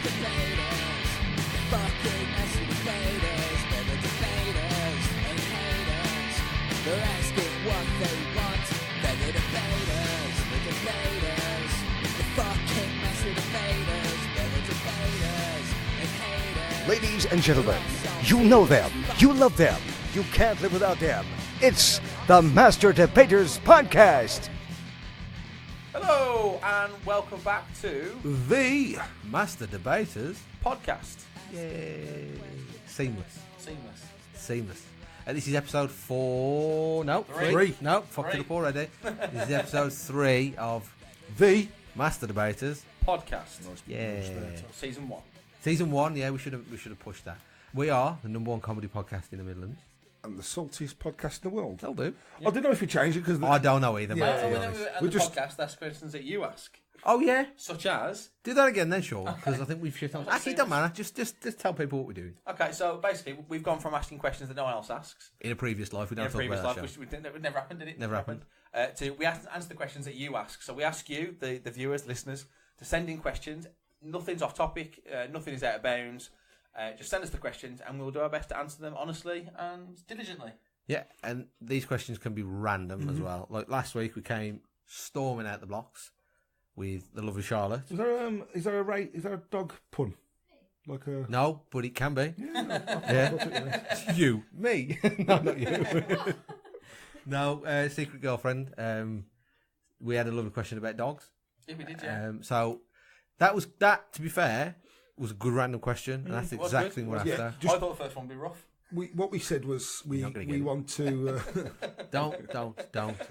the debaters. The fucking messy debaters. They're the debaters and haters. They're asking what they want. They're the debaters. The debaters. The fucking messy debaters. They're the debaters and haters. Ladies and gentlemen, you know them, you love them, you can't live without them. It's the Master Debaters Podcast. Hello and welcome back to The Master Debaters. podcast. Yay. Seamless. Seamless. This is episode 4. No, Three. No, fucked Three. it up already. This is episode 3 of The Master Debaters. Podcast. Yeah. Season 1. Season 1, yeah, we should have pushed that. We are the number 1 comedy podcast in the Midlands. and the saltiest podcast in the world. They'll do. I didn't know if we changed it because I don't know either, mate, to be Whenever honest. we're at We the just- podcast, ask questions that you ask. Oh, yeah? Such as... Do that again then, Sean, because I think we've shit on. Actually, it don't matter. Just tell people what we're doing. Okay, so basically, we've gone from asking questions that no one else asks. In a previous life, we don't In a talk previous about life, that which it never happened, did it? Never happened. To we answer the questions that you ask. So we ask you, the viewers, listeners, to send in questions. Nothing's off topic. Nothing is out of bounds. Just send us the questions, and we'll do our best to answer them honestly and diligently. Yeah, and these questions can be random as well. Like last week, we came storming out the blocks with the lovely Charlotte. is there a dog pun? Like a No, but it can be. Yeah. You. Me. No, not you. No, secret girlfriend. We had a lovely question about dogs. Yeah, we did, yeah. So that, to be fair, was a good random question, and that's it was exactly good. what we're after. I thought the first one would be rough. what we said was we not gonna get it. want to. Don't.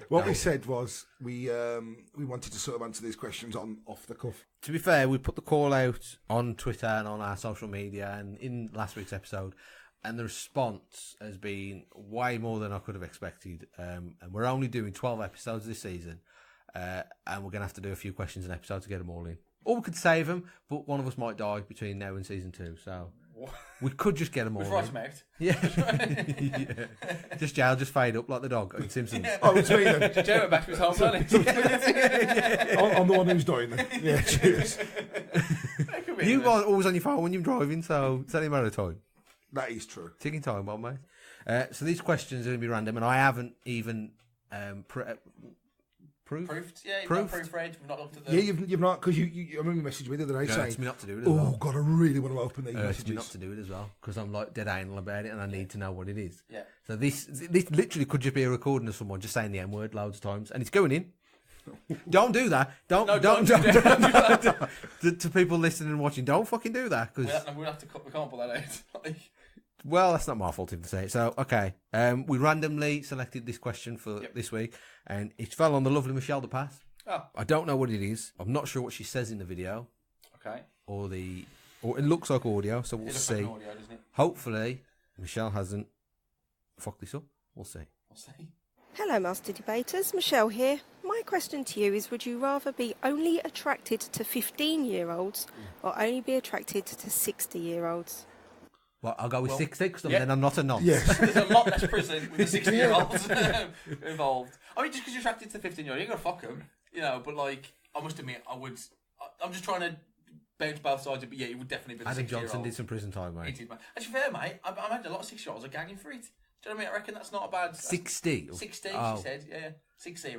What No. we said was we wanted to sort of answer these questions on off the cuff. To be fair, we put the call out on Twitter and on our social media and in last week's episode, and the response has been way more than I could have expected. And we're only doing 12 episodes this season, and we're going to have to do a few questions an episode to get them all in. Or we could save them, but one of us might die between now and season 2, so we could just get them all We've in. write them out. Yeah. Yeah. Just Jal, just fade up like the dog in Simpsons. Oh, it's me then. Joe went back to his home planet. I'm the one who's dying then. Yeah, cheers. You are always on your phone when you're driving, so it's only a matter of time. That is true. Taking time, well, mate. So these questions are going to be random, and I haven't even proved. Proofed? Yeah, you've Proofed? not proofread. We've not looked at them. Yeah, you've not because you. I remember you messaged me the other day It hurts saying, me not to do it as "Oh well. God, I really want to open these It hurts me not messages." to do it as well because I'm like dead anal about it, and I need to know what it is. Yeah. So this literally could just be a recording of someone just saying the M word loads of times, and it's going in. Don't do that. Don't. To people listening and watching, don't fucking do that because. We'll have to cut. We can't pull that out. Like, Well, that's not my fault if to say it. So, okay. We randomly selected this question for this week, and it fell on the lovely Michelle De Pass. oh, I don't know what it is. I'm not sure what she says in the video, okay. or it looks like audio, so we'll It looks see. like an audio, doesn't it? Hopefully, Michelle hasn't fucked this up. We'll see. We'll see. Hello, Master Debaters. Michelle here. My question to you is, would you rather be only attracted to 15-year-olds or only be attracted to 60-year-olds? Well, I'll go with 60 because yeah. then I'm not a nonce. Yes. There's a lot less prison with the 60-year-olds involved. I mean, just because you're attracted to 15-year-olds, you're going to fuck them, you know, but, like, I must admit, I'm just trying to bounce both sides, but yeah, it would definitely be the Adam 60-year-old. Johnson did some prison time, He mate. did, man. And to be fair, mate, I imagine a lot of 6-year-olds are gagging for it. Do you know what I mean? I reckon that's not a bad... 60? 60, Oh, she said, yeah. 60.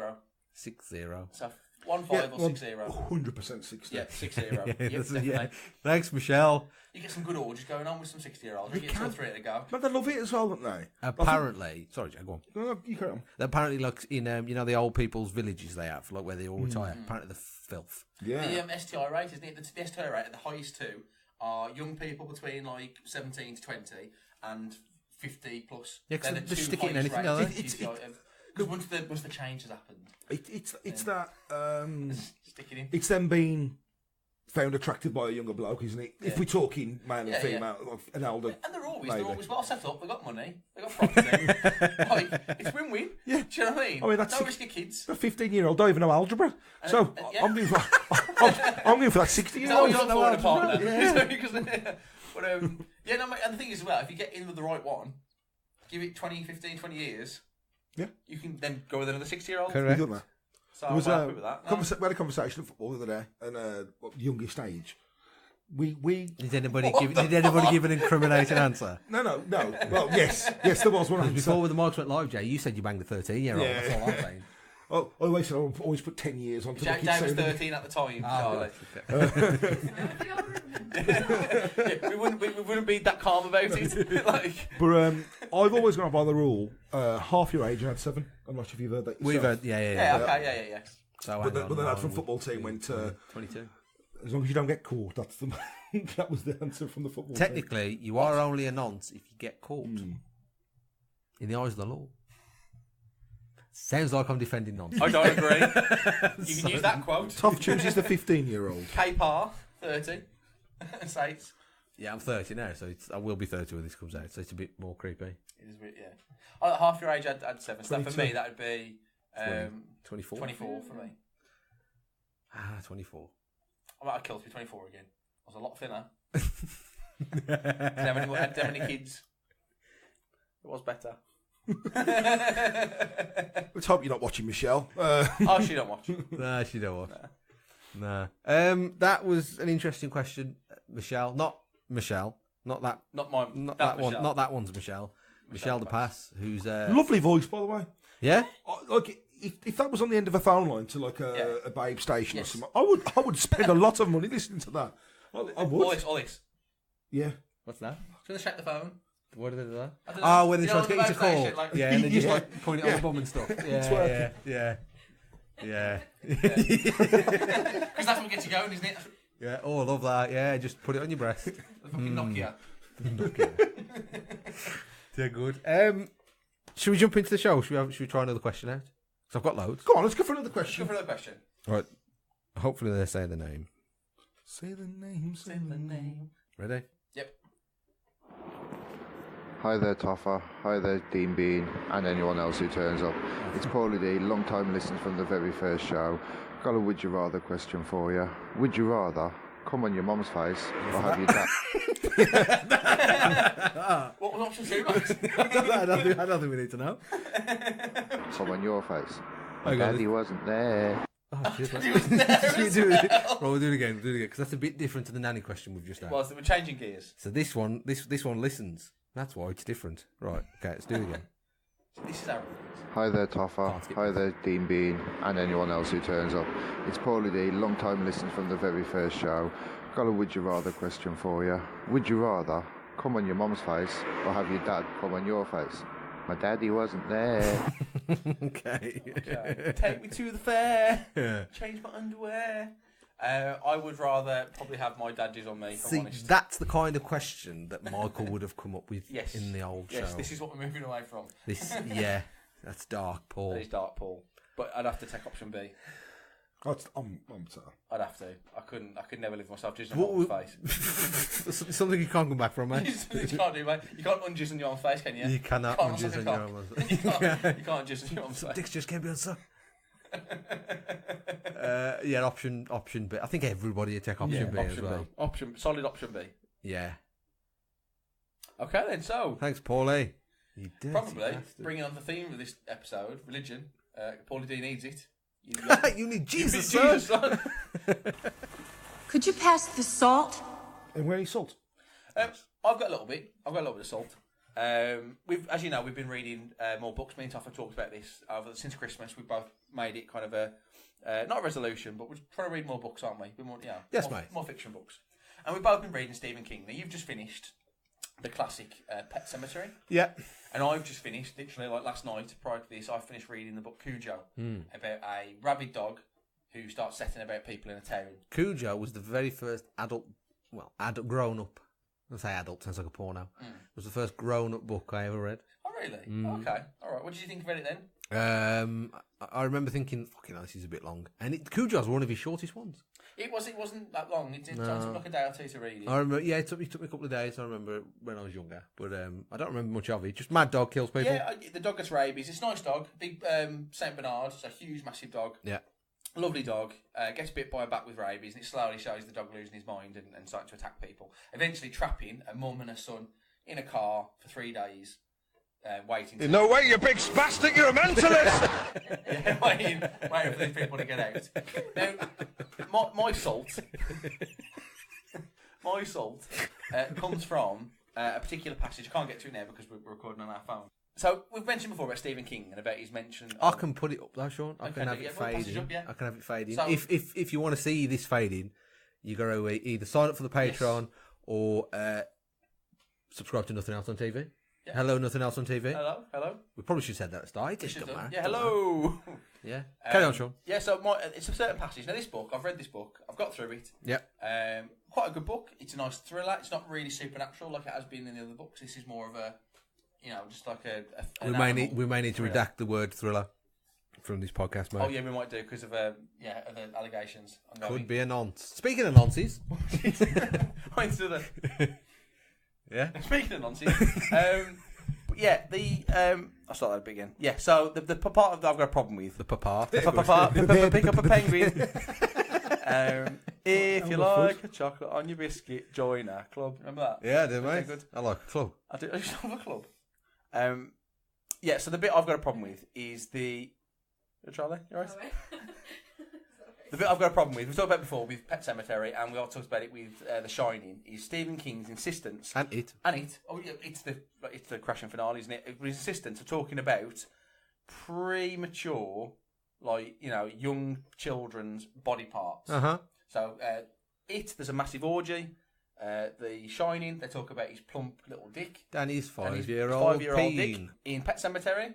60. So 1-5 or 60. 100% 60. Yeah, 60. Yeah, Yep, that's- definitely. yeah. Thanks, Michelle. You get some good orgies going on with some 60-year-olds. You You get two or can. three to go. But they love it as well, don't they? Apparently, sorry, Jack, go on. No, you carry on. Apparently, like in the old people's villages they have, like where they all retire. Apparently, the filth. Yeah. The STI rate, isn't it? The STI rate, the highest two are young people between like 17 to 20 and 50 plus. Yeah, 'cause They're the they just two stick it in highest anything, don't rates they? of STI. Because once the change has happened, It's that stick it in. it's them being found attracted by a younger bloke, isn't it? If we're talking male and Yeah, female, like an older. And they're always maybe. well set up. They've got money. They've got property. Like, it's win-win. Yeah. Do you know what I mean? I mean, that's no six- risky kids. The 15-year-old don't even know algebra, so yeah. I'm going for I'm going for that 60-year-old. No, you're know not falling algebra. apart now. But yeah, no, mate, and the thing is as well, if you get in with the right one, give it 20, 15, 20 years, Yeah. you can then go with another 60-year-old. Correct. You done that? So There was I'm happy with that. No. we had a conversation at football the other day, and youngest age, we Did anybody give an incriminating answer? no. Well, yes, there was one answer. Before the mics went live, Jay, you said you banged a 13-year-old. Yeah. That's all I'm saying. Oh, I always put 10 years on. Jay was 13 at the time, Charlie. We wouldn't be that calm about it. Like, But I've always gone by the rule: half your age, you had 7. I'm not sure if you've heard that. We've yourself. heard, yeah. okay. So But the lad from football team went. 22. As long as you don't get caught, that's the. That was the answer from the football team. Technically, you are only a nonce if you get caught. In the eyes of the law. Sounds like I'm defending nonce. I don't agree. You can use that quote. Tough chooses the 15-year-old. K-Par, 30. Saints. Yeah, I'm 30 now, so I will be 30 when this comes out, so it's a bit more creepy. It is a bit, yeah. Half your age, I'd 7. So for 22. me, that would be 24? 24 for me. 24. I might have killed to be 24 again. I was a lot thinner. Didn't have any kids. It was better. Let's hope you're not watching Michelle. Oh, she don't watch. Nah, she don't watch. Nah. That was an interesting question, Michelle. Not Michelle. Not that. Not mine. Not that that one. Michelle. Not that one's Michelle. Michelle De Pass, who's Lovely voice, by the way. yeah. Like if that was on the end of a phone line to like a babe station Yes. or something, I would spend a lot of money listening to that. I would. All this. Yeah. What's that? Should I check the phone? What did they do? I don't know. Oh, when they You try know, to get you to the call. station, like- Yeah, and they just Yeah. like point it on the bum and stuff. Yeah. Because that's what gets you going, isn't it? Yeah. Oh, I love that. Yeah, just put it on your breast. The fucking Nokia. They're good. Should we jump into the show? Should we try another question out? Because I've got loads. Go on, let's go for another Go question. for another question. Right. Hopefully they say the name. Say the name. Say the name. Ready? Yep. Hi there, Toffer. Hi there, Dean Bean, and anyone else who turns up. It's Paulie D, long time listener from the very first show. Got a would you rather question for you. Would you rather come on your mum's face or have your dad What was option 2, Max? I don't think we need to know. come on your face? My Okay. daddy wasn't there. Oh, shit. He was there as well. We'll do it again. Because that's a bit different to the nanny question we've just had. Well, so we're changing gears. So this one listens. That's why it's different. Right. Okay. Let's do it again. This is our Hi there, Toffer. Can't skip Hi there, Dean Bean, and anyone else who turns up. It's Paulie D, long time listener from the very first show. Got a would you rather question for you. Would you rather come on your mum's face or have your dad come on your face? My daddy wasn't there. Okay. Take me to the fair. Yeah. Change my underwear. I would rather probably have my daddies on me, if I'm See, honest. that's the kind of question that Michael would have come up with Yes. in the old show. Yes, this is what we're moving away from. Yeah, that's dark, Paul. That is dark, Paul. But I'd have to take option B. I'm sorry. I'd have to. I could never live myself just on What my own face. Something you can't come back from, mate. You can't do, mate. You can't unjust on your own face, can you? You cannot can't unjust suck on a your cock. own. You can't just on your own face. Dicks just can't be unsucked. Yeah, option B. I think everybody would take option B as well. Solid option B. Yeah. Okay then, so Thanks, Paulie. You dirty probably bastard. bringing on the theme of this episode, religion. Paulie D needs it. You need Jesus, You need son. son. Could you pass the salt? And where is salt? I've got a little bit. of salt. As you know, we've been reading more books. Me and Toffer talked about this since Christmas. We've both made it kind of a not a resolution, but we're trying to read more books, aren't we? Yes, mate. More fiction books. And we've both been reading Stephen King. Now, you've just finished the classic Pet Sematary, Yeah. and I've just finished, literally like last night. Prior to this, I finished reading the book Cujo about a rabid dog who starts setting about people in a town. Cujo was the very first adult grown up. I say adult, sounds like a porno. It was the first grown up book I ever read. Oh, really? Okay. All right. What did you think about it then? I remember thinking, fucking hell, this is a bit long. And Cujo's one of his shortest ones. It wasn't that long. It took like a day or two to read it. I remember, yeah, it took me a couple of days. I remember when I was younger, but I don't remember much of it. Just mad dog kills people. Yeah, the dog gets rabies. It's a nice dog. Big Saint Bernard. It's a huge, massive dog. Yeah. Lovely dog. Gets bit by a bat with rabies, and it slowly shows the dog losing his mind and starting to attack people. Eventually trapping a mum and a son in a car for 3 days, waiting. No way, you big spastic, you're a mentalist! Yeah, waiting for these people to get out. Now, my salt, my salt comes from a particular passage. I can't get to it now because we're recording on our phone. So we've mentioned before about Stephen King and about his mention. I can put it up though, Sean. I Okay, can have yeah, it well, pass it fading. up, yeah. I can have it fading. So- If you want to see this fading, you got to either sign up for the Patreon or subscribe to Nothing Else on TV. Yeah. Hello, Nothing Else on TV. Hello. We probably should have said that at the start. We should Don't have done. matter, Yeah, don't hello. matter. Yeah. Carry on, Sean. Yeah, so it's a certain passage. Now, this book, I've read this book. I've got through it. Yeah. Quite a good book. It's a nice thriller. It's not really supernatural like it has been in the other books. This is more of a, just like We may need to thriller. redact the word thriller from this podcast, mate. Oh yeah, we might do because of of the allegations. Could be a nonce. Speaking of nonces. Point to the. Yeah. Speaking of nonsense, but yeah, I'll start that bit again. Yeah, so the part that I've got a problem with The papa. pick up a penguin. If you like a chocolate on your biscuit, join our club. Remember that? Yeah, I do, mate. Okay, good. I like a club. I just have a club. Yeah, so the bit I've got a problem with is the. Charlie, you alright? The bit I've got a problem with, we've talked about it before with Pet Sematary, and we all talked about it with The Shining, is Stephen King's insistence. And it. Oh, yeah, it's the crashing finale, isn't it? His insistence of talking about premature, young children's body parts. Uh-huh. So, there's a massive orgy. The Shining, they talk about his plump little dick. Danny's And his 5-year-old dick. peen. In Pet Sematary,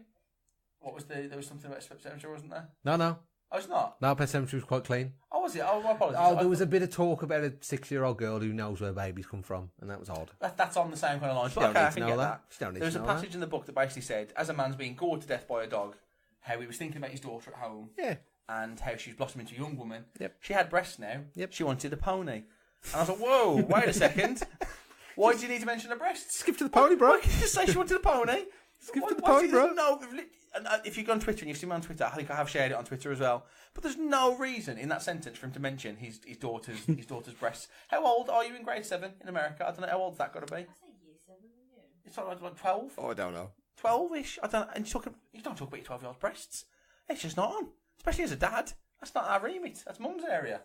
there was something about Pet Sematary, wasn't there? No. Oh, it's not? No, Pet Sematary was quite clean. Oh, was it? Oh, I apologise. Oh, there was a bit of talk about a 6-year-old girl who knows where babies come from, and that was odd. That's on the same kind of lines. She But don't okay, need I to can know get that. that. She don't need There was to a know passage that. in the book that basically said, as a man's being gored to death by a dog, how he was thinking about his daughter at home, Yeah. and how she's blossomed into a young woman. Yep. She had breasts now. Yep. She wanted a pony. And I was like, whoa, wait a second. Why do you need to mention her breasts? Skip to the pony, bro. Why can't you just say she wanted a pony? Skip to the Why pony, do you- bro. No, and if you go on Twitter and you've seen me on Twitter, I think I have shared it on Twitter as well. But there's no reason in that sentence for him to mention his daughter's breasts. How old are you in grade 7 in America? I don't know how old's that got to be. I say year 7, yeah. It's like 12, Oh, I don't know. 12ish. I don't. And you don't talk about your 12-year-old breasts. It's just not on. Especially as a dad. That's not our remit. That's mum's area.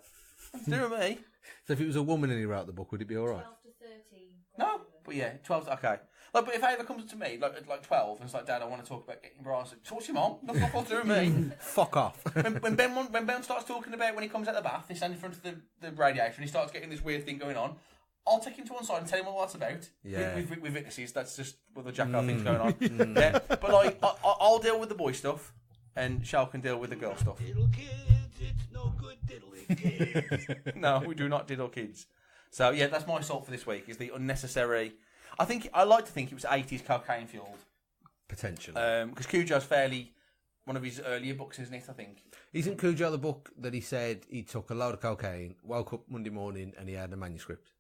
Nothing to do with me. So if it was a woman and he wrote the book, would it be all right? 12 to 13. No, but yeah, 12's okay. Like, but if it ever comes to me, like 12, and it's like, Dad, I want to talk about getting bras. Talk to your mom. Nothing to do with me. Fuck off. when Ben starts talking about when he comes out of the bath, he's standing in front of the radiator, and he starts getting this weird thing going on, I'll take him to one side and tell him what that's about. Yeah. With witnesses, that's just with the jack-off things going on. Yeah. But like, I'll deal with the boy stuff, and Shal can deal with the girl stuff. Diddle kids, it's no good diddling kids. No, we do not diddle kids. So yeah, that's my salt for this week, is the unnecessary. I like to think it was 80s cocaine fueled. Potentially. Because Cujo's fairly one of his earlier books, isn't it? I think. Isn't Cujo the book that he said he took a load of cocaine, woke up Monday morning, and he had a manuscript?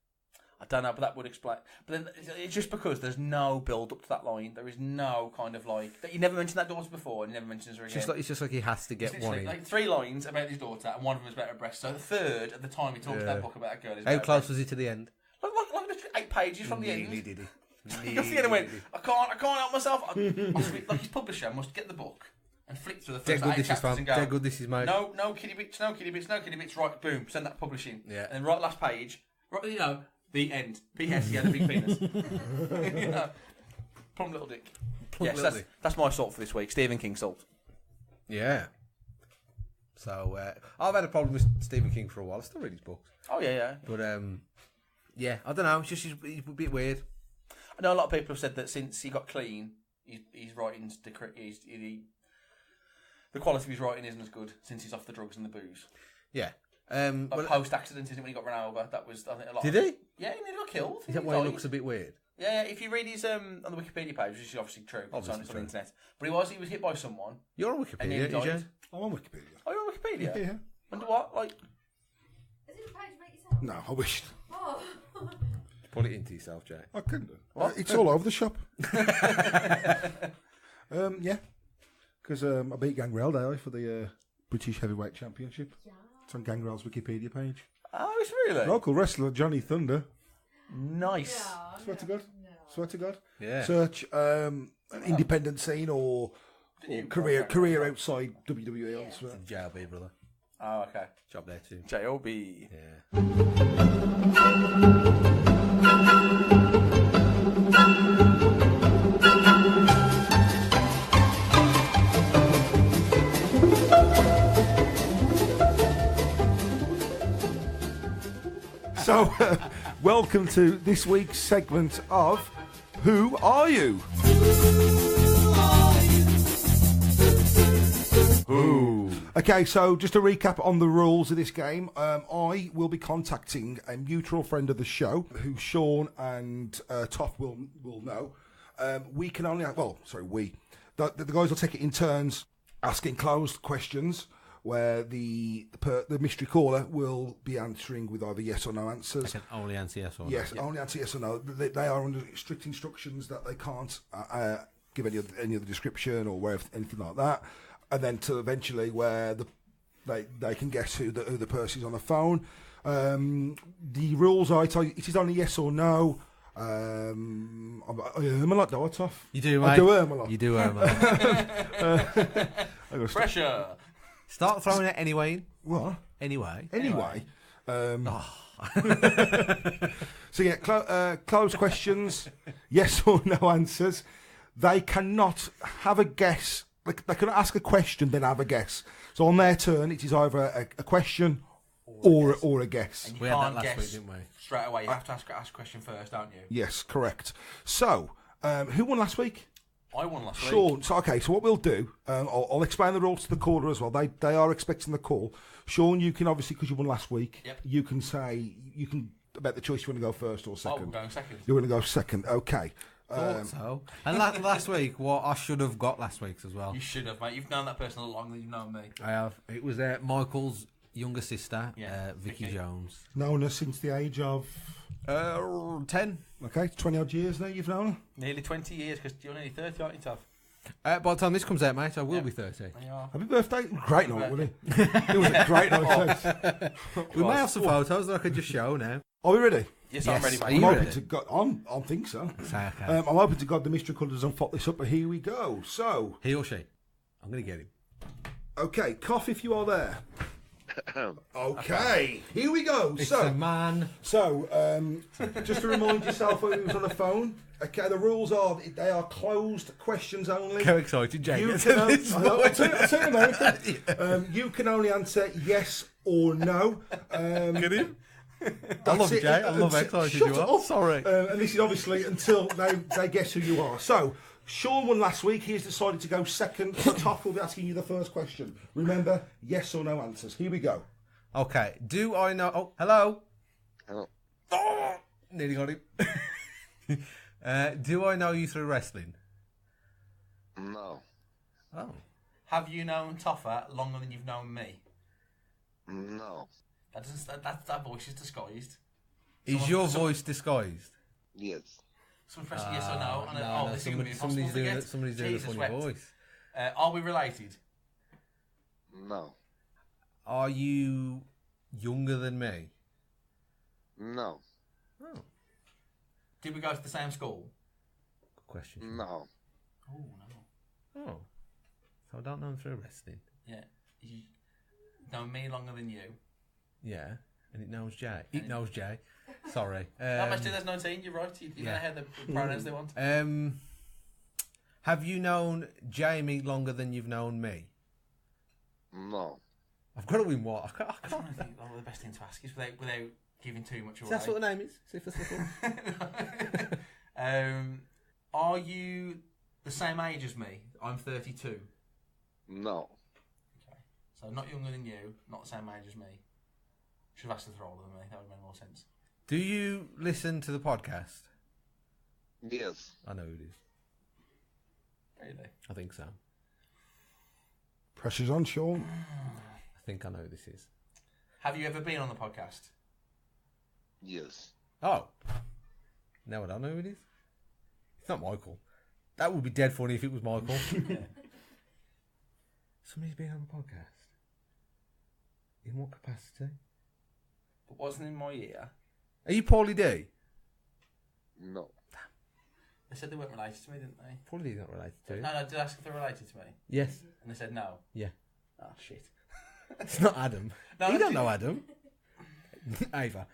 I don't know, but that would explain. But then it's just because there's no build up to that line. There is no kind of like that. You never mentioned that daughter before, and you never mentions her again. It's just like he has to get It's one literally in. like 3 lines about his daughter, and one of them is about her breast. So the third at the time he talked Yeah. that book about a girl. Is How about her close breast. was he to the end? Like literally 8 pages from the end. Nearly did he? He got to the end and went, I can't help myself. Like his publisher must get the book and flick through the Dead first good 8 this is, chapters fam. and go, Dead good this is, mate. no kiddie bits, no kiddie bits, no kiddie bits. Right, boom, send that to publishing. Yeah. And then right last page, right, the end. P.S. He had a big penis. Plump little dick. Plump Yes, little dick. that's my salt for this week. Stephen King salt. Yeah. So I've had a problem with Stephen King for a while. I still read his books, Oh yeah. but yeah, I don't know. It's just he's a bit weird. I know a lot of people have said that since he got clean, his writing's the quality of his writing isn't as good since he's off the drugs and the booze. Yeah. Like Well, post accident, isn't it, when he got run over? That was, I think, a lot. did of, he? Yeah, he nearly got killed. Is that why he looks a bit weird? Yeah. If you read his on the Wikipedia page, which is obviously true, Obviously it's on true. the internet. But he was hit by someone. You're on And he Wikipedia, died. Jen? I'm on Wikipedia. Oh, you're on Wikipedia. Yeah. Wonder what? Like, Is it a page about yourself? No, I wish Oh. Put it into yourself, Jay. I couldn't. What? It's all over the shop. Yeah, because I beat Gangrel there for the British Heavyweight Championship. Yeah. It's on Gangrel's Wikipedia page. oh, it's really Local wrestler Johnny Thunder. nice. Swear to God. Swear to God. Yeah. Search an independent scene or career outside WWE. On swear. JLB, brother. Oh, okay. Job there too. J.O.B. Yeah. So, welcome to this week's segment of Who Are You? Who? Okay, so just to recap on the rules of this game, I will be contacting a mutual friend of the show, who Sean and Toff will know. We can only, the guys will take it in turns, asking closed questions, where the mystery caller will be answering with either yes or no answers. I can only answer yes or no. Yes, only answer yes or no. They are under strict instructions that they can't give any other description or anything like that. And then to eventually where they can guess who the person is on the phone. The rules are it is only yes or no. I erm a lot, do I, Toff? You do, mate. I do erm a lot. You do erm a lot. Pressure. Start throwing it anyway. What? Anyway. So yeah, closed questions, yes or no answers. They cannot have a guess. They cannot ask a question, then have a guess. So on their turn, it is either a question or a guess. And you We had that can't last guess week, didn't we? straight away. You have to ask a question first, don't you? Yes, correct. So, who won last week? I won last week. Sean. So what we'll do, I'll explain the rules to the caller as well. They are expecting the call. Sean, you can obviously, because you won last week, Yep. you can about the choice. You want to go first or second? I'm going second. You're going to go second. Okay. Thought so. And last week, what I should have got last week's as well. You should have, mate. You've known that person a lot longer than you've known me. I have. It was Michael's younger sister, Yeah, Vicky Vicky. Jones. Known her since the age of 10. okay, 20 odd years now. You've known her. Nearly 20 years, because you're nearly 30, aren't you, Tav? By the time this comes out, mate, I will Yeah. be 30. There you are. Happy birthday! Great night, wasn't it? It was a great night. We may have some photos that I could just show now. Are we ready? Yes, Yes. I'm ready, Are mate. you I'm ready? hoping to God. I think so. Say okay. I'm hoping to God the mystery caller doesn't fuck this up. But here we go. So, He or she? I'm going to get him. okay, cough if you are there. Okay, here we go. It's a So, man. just to remind yourself who's on the phone. Okay, the rules are they are closed questions only. How excited, Jake. You is can, at this I'll point. tell you American. You can only answer yes or no. Get him? I That's love it. Jay. I love how excited Shut you are. up. Sorry. And this is obviously until they guess who you are. So, Sean won last week. He has decided to go second. So Toff will be asking you the first question. Remember, yes or no answers. Here we go. Okay. Do I know? Oh, hello. Hello. Oh, nearly got him. Do I know you through wrestling? No. Oh. Have you known Toffer longer than you've known me? No. That voice is disguised. Is your voice disguised? Yes. Someone's pressing yes or no, and this is going to be impossible somebody's to doing get. somebody's doing a Jesus funny wept. voice. Are we related? No. Are you younger than me? No. Oh, Did we go to the same school? good question. No. Oh, no. Oh, so I don't know him through wrestling. Yeah. You know me longer than you. Yeah, and it knows Jay. It knows Jay. Sorry. That match 2019, you're right. You know how the pronouns they want. Have you known Jamie longer than you've known me? No. I've got to win what? I can't. I think the best thing to ask is without giving too much away. That's what the name is. See if that's what Are you the same age as me? I'm 32. No. Okay. So not younger than you, not the same age as me. Should have asked if they're older than me. That would make more sense. Do you listen to the podcast? Yes. I know who it is. Really? I think so. Pressure's on, Sean. I think I know who this is. Have you ever been on the podcast? Yes. Oh. Now I don't know who it is. It's not Michael. That would be dead funny if it was Michael. Somebody's been on the podcast. In what capacity? But wasn't in my year. Are you Paulie D? No. They said they weren't related to me, didn't they? Paulie D's not related to you. No, I did ask if they're related to me. Yes. And they said no. Yeah. Oh, shit. It's not Adam. No, You don't did- know Adam. Ava.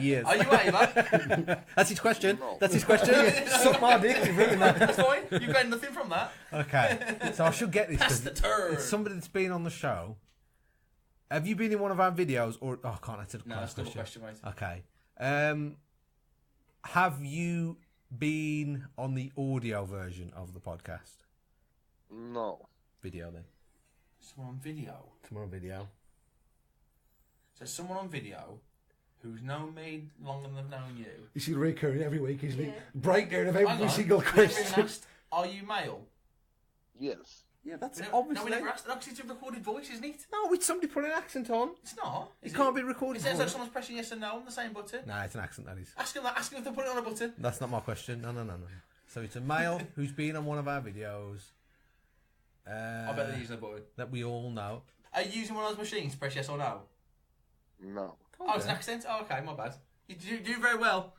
Yes. Are you Ava? That's his question. No. That's his question. Suck my dick. You've ruined that. That's fine. You've got nothing from that. Okay. So I should get this. That's 'cause the turn. It's somebody that's been on the show. Have you been in one of our videos? Or I can't answer the No, that's not a question, mate. Okay. Have you been on the audio version of the podcast? No. Video then. Someone on video. Come on, video. So someone on video who's known me longer than I've known you. This is recurring every week, isn't it? Breakdown of Hang every on, single we never even question. asked, are you male? Yes. Yeah, that's No, obviously. we never asked. No, 'cause it's a recorded voice, isn't it? No, it's somebody putting an accent on. It's not. It can't be recorded It says like voice. someone's pressing yes and no on the same button. Nah, it's an accent, that is. Ask them that. Ask them if they put it on a button. That's not my question. No. So it's a male who's been on one of our videos. I bet they're using a button. That we all know. Are you using one of those machines to press yes or no? No. Oh, it's an accent? Oh, okay, my bad. You do very well.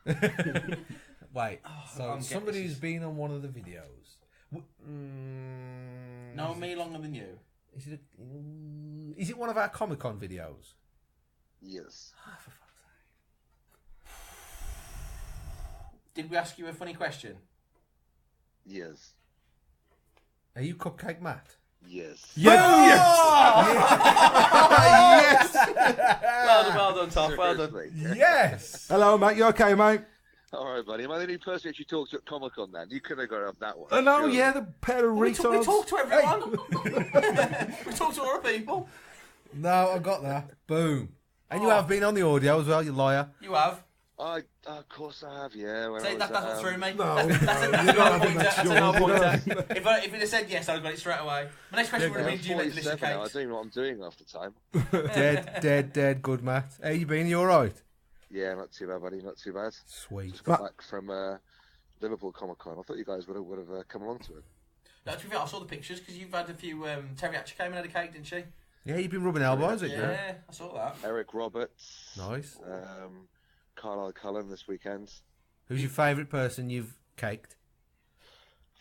Wait, so I'm somebody getting who's been on one of the videos. Know me longer than you. Is it one of our Comic-Con videos? Yes. For fuck's sake. Did we ask you a funny question? Yes. Are you Cupcake Matt? Yes. Yes! Well done, Tom. Well done. Seriously. Yes! Hello, mate. You okay, mate? All right, buddy. Am I the only person that you talked to at Comic Con then? You couldn't have got off that one. I know, surely. yeah, the pair of We retards. talk to everyone. We talk to a lot of people. No, I got that. Boom. And you have been on the audio as well, you liar. You have. Of course I have, yeah. When I See, was that's at, what threw me. No, That's a no, no pointer. that's That's a yours, no you pointer. If it had said yes, I'd have got it straight away. My next question would have I'm been, do you make delicious 47 now. I cakes? don't even know what I'm doing half the time. Dead, good Matt. How you been? You alright? Yeah, not too bad, buddy. Not too bad. Sweet. Just got back from Liverpool Comic Con. I thought you guys would have come along to it. No, to be fair, I saw the pictures because you've had a few. Terry actually came and had a cake, didn't she? Yeah, you've been rubbing elbows, haven't you? Yeah, I saw that. Eric Roberts. Nice. Carlisle Cullen this weekend. Who's your favourite person you've caked?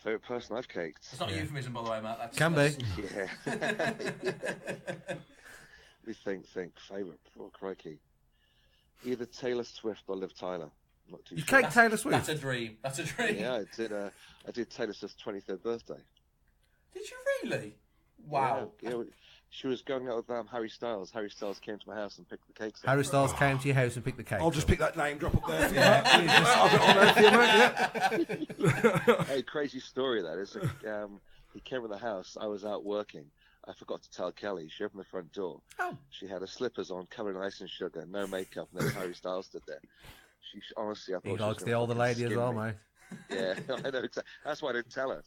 Favourite person I've caked. It's not a euphemism, by the way, Matt. That's, Can be. Yeah. We think. Favourite. Oh, crikey. Either Taylor Swift or Liv Tyler. Not too You sure. caked Taylor Swift? That's a dream. That's a dream. Yeah, I did Taylor Swift's 23rd birthday. Did you really? Wow. Yeah, she was going out with Harry Styles. Harry Styles came to my house and picked the cakes up. Harry Styles came to your house and picked the cake. I'll just up. pick that name drop up there for you, mate. I'll get on there for you, mate. Yeah. Hey, crazy story that is. He came to the house. I was out working. I forgot to tell Kelly. She opened the front door. Oh. She had her slippers on, covered in ice and sugar, no makeup, and there's Harry Styles stood there. She honestly, I thought He she was likes the gonna older fucking lady as skin well, me. mate. Yeah, I know exactly. That's why I didn't tell her.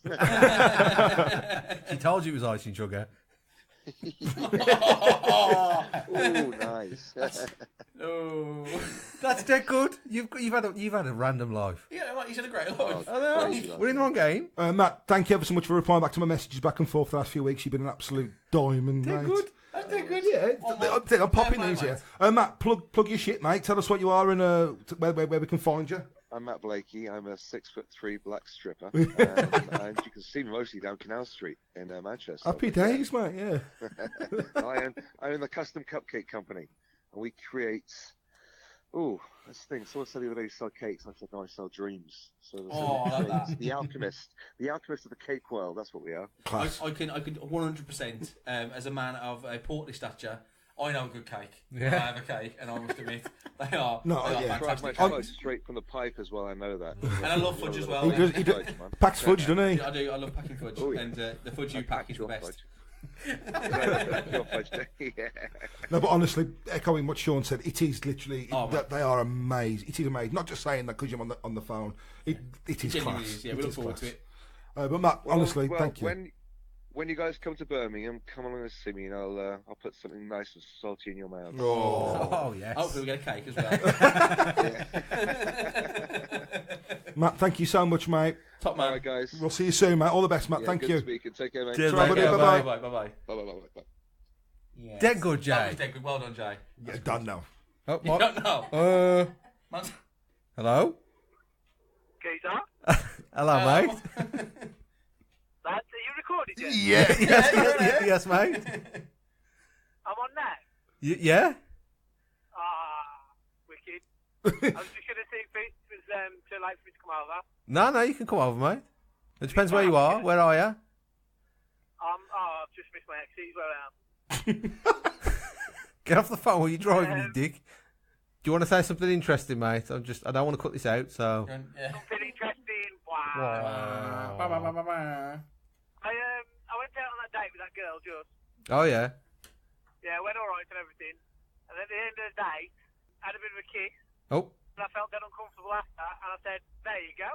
She told you it was ice and sugar. Oh, nice. No. That's dead good. You've had a random life. Yeah, well, he's had a great life. Crazy We're in the wrong game. Matt, thank you ever so much for replying back to my messages back and forth the last few weeks. You've been an absolute diamond, They're mate. good. They're good. Yeah, I'm popping Fair these play, here. Matt, plug your shit, mate. Tell us what you are and where we can find you. I'm Matt Blakey. I'm a 6'3" black stripper, and you can see me mostly down Canal Street in Manchester. Happy days, mate. Yeah. I own the Custom Cupcake Company, and we create. Oh, that's the thing. Someone said the other day, sell cakes. I said, no, I sell dreams. So I love that. the alchemist of the cake world. That's what we are. I can 100%. As a man of a portly stature, I know a good cake. Yeah. I have a cake, and I must admit, they are yeah. fantastic. Right, my straight from the pipe as well. I know that. And I love fudge as well. He packs fudge, doesn't he? I do. I love packing fudge, Oh, yeah. and the fudge you pack is the best. Your fudge, yeah. No, but honestly, echoing what Sean said, it is literally Oh, that they are amazing. It is amazing. Not just saying that because you're on the phone. It is Genuinely class. is, yeah, we look forward to it. But Matt, honestly, Well, thank you. When you guys come to Birmingham, come along and see me, and I'll put something nice and salty in your mouth. Oh, yes. Hopefully we get a cake as well. Matt, thank you so much, mate. Top All man. right, guys. We'll see you soon, mate. All the best, Matt. Yeah, thank good you. Speaking. Take care, mate. Cheers, Bye, mate. buddy. Bye-bye. Bye bye. Bye. Yes. Dead good, That Jay. was dead good. Well done, Jay. Yeah, done now. Oh, You what? don't know. Man's- Hello? Geezer? Hello, mate. Lads, are you recording yet? Yes, mate. I'm on now. Yeah? Ah, I was just going to see if it was too late for me to come over. No, you can come over, mate. It depends where you are. Where are you? I've just missed my exit. Where I am. Get off the phone while you're driving, you dick. Do you want to say something interesting, mate? I don't want to cut this out, so. Something interesting. Wow. Wow. I went out on that date with that girl, just. Oh, yeah. Yeah, went alright and everything. And at the end of the day, had a bit of a kiss. Oh. And I felt dead uncomfortable after, and I said, there you go.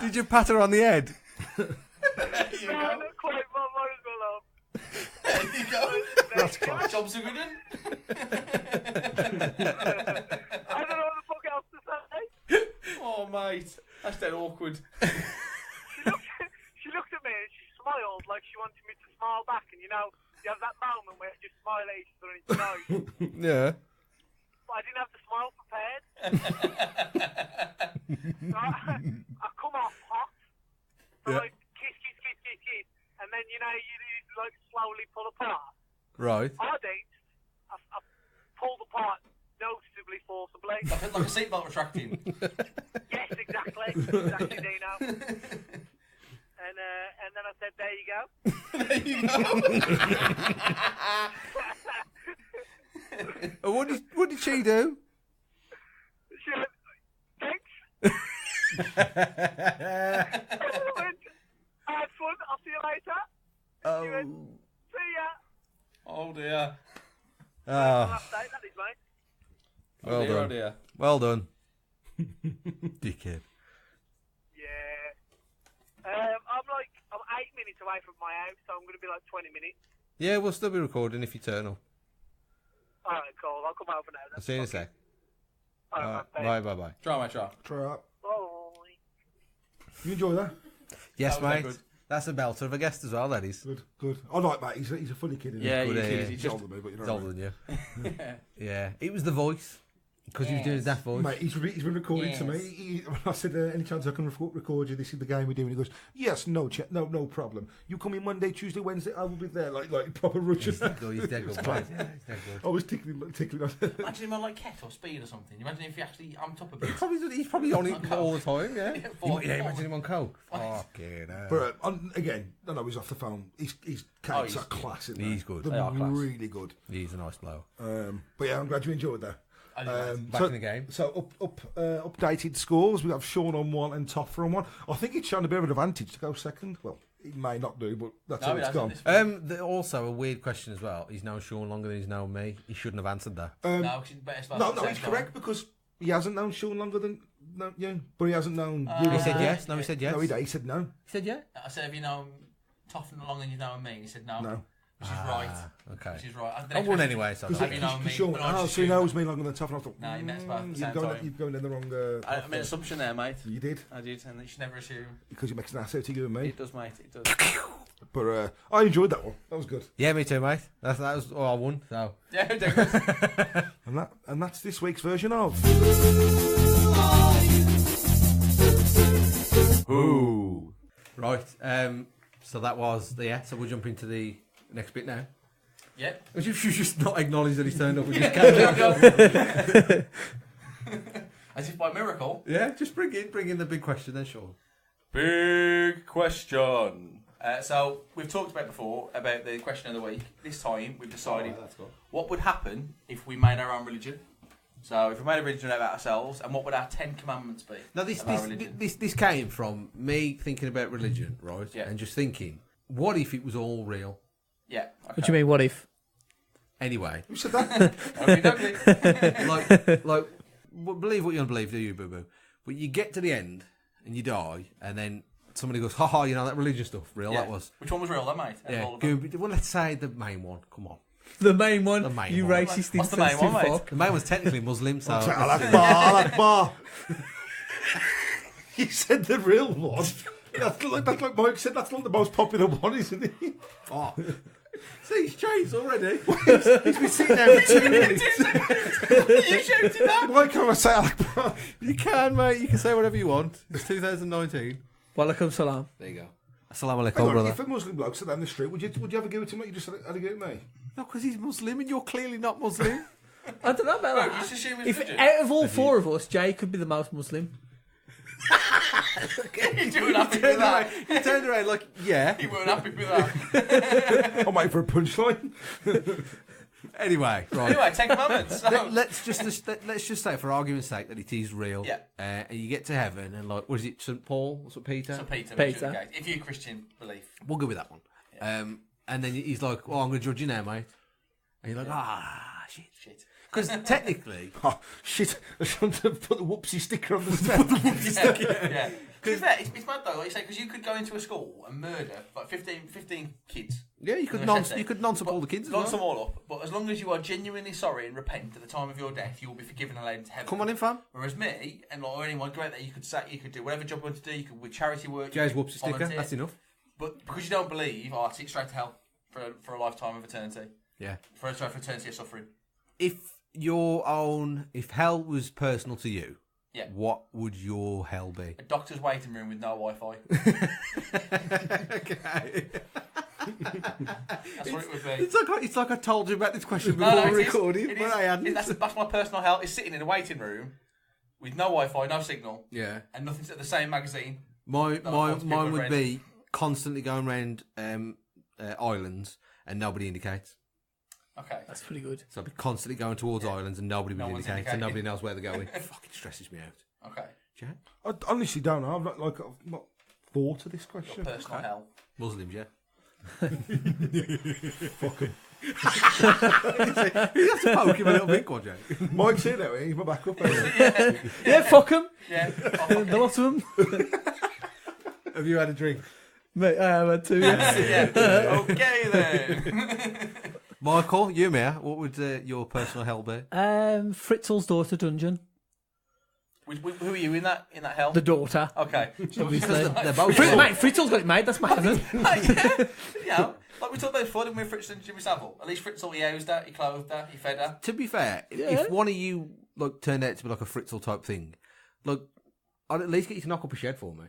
Did you pat her on the head? Not quite, but might as well have. There you go. That's class. Jobs are good. I don't know what the fuck else to say. Oh, mate. That's dead awkward. She looked at me and she smiled like she wanted me to smile back. And you know, you have that moment where you just smile at each other and it's nice. Yeah. But I didn't have the smile prepared. So I come off hot. So Yeah. like kiss. And then, you know, you like slowly pull apart. Right. I didn't. I pulled apart noticeably forcibly. Like a seatbelt retracting. Yes, exactly. Exactly, Dino. And then I said, there you go. There you go. What did she do? She went, thanks. I had fun. I'll see you later. She went, see ya. Oh, dear. Last date, that is, mate. Well dear, done. oh dear. Well done. Dickhead. Yeah. I'm 8 minutes away from my house, so I'm going to be like 20 minutes. Yeah, we'll still be recording if you turn up. Alright, cool. I'll come over now. I'll see you in a sec. Alright, Bye. Try, mate, try. Try out. Bye. You enjoy that? Yes, That was mate. good. That's a belter of a guest as well, that is. Good. I like Matt. He's a funny kid. Isn't Yeah, he? he Good, is. yeah. He's He's just... older than me, but you know. He's what I older mean. than you. Yeah. It was the voice. Because he was doing his daft voice. Mate, he's been recording to me. When I said, any chance I can record you? This is the game we're doing. He goes, yes, no problem. You come in Monday, Tuesday, Wednesday, I will be there. Like proper Russian. He's dead good. He's dead good. I was tickling. Imagine him on like Ket or Speed or something. Imagine if he actually amped up a bit. He's probably on it all the time, yeah. Yeah, Imagine him on coke. Fucking hell. But again, I know he's off the phone. His cakes are class. Isn't He's they? good. They're They are class. really good. He's a nice bloke. But yeah, I'm glad you enjoyed that. Back in the game. So updated scores. We have Sean on 1 and Toffer on 1. I think it's shown a bit of an advantage to go second. Well, it may not do, but that's how it's gone. Also, a weird question as well. He's known Sean longer than he's known me. He shouldn't have answered that. No, it's it's correct because he hasn't known Sean longer than but he hasn't known. He said yes. No, he said yes. No, he said no. He said yeah. I said, have you known Toffin longer than you know me? And he said no. No. Which is right. Okay. Which is right. I won anyway, so Have you known me? Sean, But I just so he assumed- knows me longer than Toffer. I thought, No, you met us both at the same time. you're going in the wrong. I made an assumption there, mate. You did I did, and you should never assume. because it makes an ass out of you and me. It does, mate. It does. But I enjoyed that one. That was good. Yeah, me too, mate. That was all I won. So. Yeah, definitely. And that's this week's version of. Ooh. Right. So that was So we'll jump into the next bit now. Yeah. You should just not acknowledge that he's turned up. Just carry on. As if by miracle. Yeah, just bring in the big question then, Sean. Big question. So we've talked about before about the question of the week. This time we've decided what would happen if we made our own religion. So if we made a religion about ourselves, and what would our 10 commandments be? Now this came from me thinking about religion, right? Yeah. And just thinking, what if it was all real? Yeah. Okay. What do you mean, what if? Anyway. Who said that? like, believe what you don't believe, do you, boo boo? But you get to the end and you die, and then somebody goes, haha, you know that religious stuff, real Yeah. that was. Which one was real, then, mate? Yeah. Well, let's say the main one. Come on. The main one? The main you one. racist, What's the main one, mate? fuck. The main one's technically Muslim, so. Al-Akbar. He said the real one. That's like Mike said. That's not the most popular one, isn't it? Oh. See, he's changed already. He's been sitting there for 2 minutes. You shouted that? Why can't I say Al-Akbar? You can, mate. You can say whatever you want. It's 2019. Walaikum salam. There you go. Assalamu Hang alaikum, on, brother. if a Muslim bloke sat down the street, would you ever give it to him like you just had a go at me? No, because he's Muslim and you're clearly not Muslim. I don't know about Bro, that. you just assume it's If religion. out of all four of us, Jay could be the most Muslim. You weren't happy with that. He turned around like, yeah. You weren't happy with that. I'm waiting for a punchline. Anyway, right. Anyway, 10 Commandments. So. Let's just say, for argument's sake, that it is real. Yeah. And you get to heaven, and like, what is it, St. Paul or St. Peter? So Peter. Peter. Okay. If you're Christian belief. We'll go with that one. And then he's like, "Oh, I'm going to judge you now, mate." And you're like, shit. Because technically, Oh, shit. I just want to put the whoopsie sticker on the step. Yeah. To be fair, it's mad though, like you say, because you could go into a school and murder like 15 kids. yeah, you could No, nonce shit, you could nonce up all the kids as Nonce them well. all up, but as long as you are genuinely sorry and repent at the time of your death, you will be forgiven and allowed into heaven. Come on in, fam. Whereas me and like, or anyone great there, you could do whatever job you want to do. You could with charity work. Jay's you could whoopsie sticker. volunteer. That's enough. But because you don't believe, it's straight to hell for a lifetime of eternity. Yeah. For eternity of suffering. If hell was personal to you, Yeah. what would your hell be? A doctor's waiting room with no Wi-Fi. Okay. That's what it would be. It's like I told you about this question No, before it is. recording, It but is. I hadn't. That's my personal hell. Is sitting in a waiting room with no Wi-Fi, no signal, Yeah. and nothing to the same magazine. Mine to give a would friend. be constantly going around islands and nobody indicates. Okay. That's pretty good. So I'd be constantly going towards islands and nobody No would one's indicate, and indicating. nobody knows where they're going. It fucking stresses me out. Okay. Jack? I honestly don't know. I've not thought of this Your question. personal hell. Muslims, yeah. Fuck him. You have to poke him a little bit, Quadro. Mike's here now. He's my backup. Yeah, fuck them. Yeah. The lot of them. Have you had a drink? Mate, I had two. Yes. Yeah. Okay then. Michael, you, Mia, what would your personal hell be? Fritzl's daughter dungeon. Who are you in that hell? The daughter. Okay. Obviously. They're both Mate, Fritzl's got it made. That's my heaven. Yeah. Like we talked about before, didn't we, Fritz and Jimmy Savile? At least Fritzl, he housed her, he clothed her, he fed her. To be fair, if one of you like turned out to be like a Fritzl type thing, like I'd at least get you to knock up a shed for me.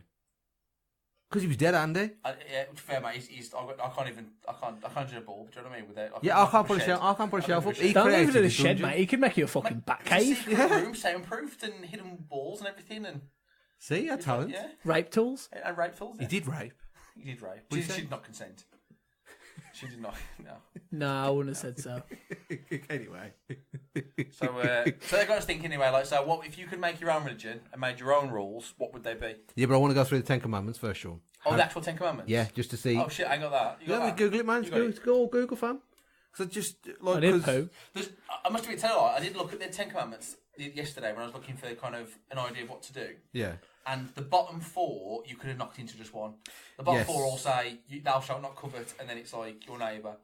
Because he was dead, Andy. Yeah, to be fair, mate, I can't do a ball. Do you know what I mean? Yeah, I can't put a shelf. I can't put a shelf up. He Don't leave created it in a this shed, dungeon. mate. He could make you a fucking bat cave. Room, soundproofed and hidden balls and everything, and See, he had talent. yeah, Rape tools. and rape tools. He did rape. He did rape. What'd She you say? did not consent. She did not. No. No, I wouldn't have said so. Anyway. So they got us thinking anyway. Like, so what if you could make your own religion and made your own rules? What would they be? Yeah, but I want to go through the Ten Commandments first, Sean. Oh, the actual 10 Commandments. Yeah, just to see. Oh shit, I ain't got that. You got Yeah, that? Google it, man. You got it? Go Google, fam. So just like I did 'cause- poo. I must admit, tell you what, I did look at the 10 Commandments yesterday when I was looking for kind of an idea of what to do. Yeah. And the bottom 4 you could have knocked into just one. The bottom Yes. 4 all say thou shalt not covet, and then it's like your neighbour,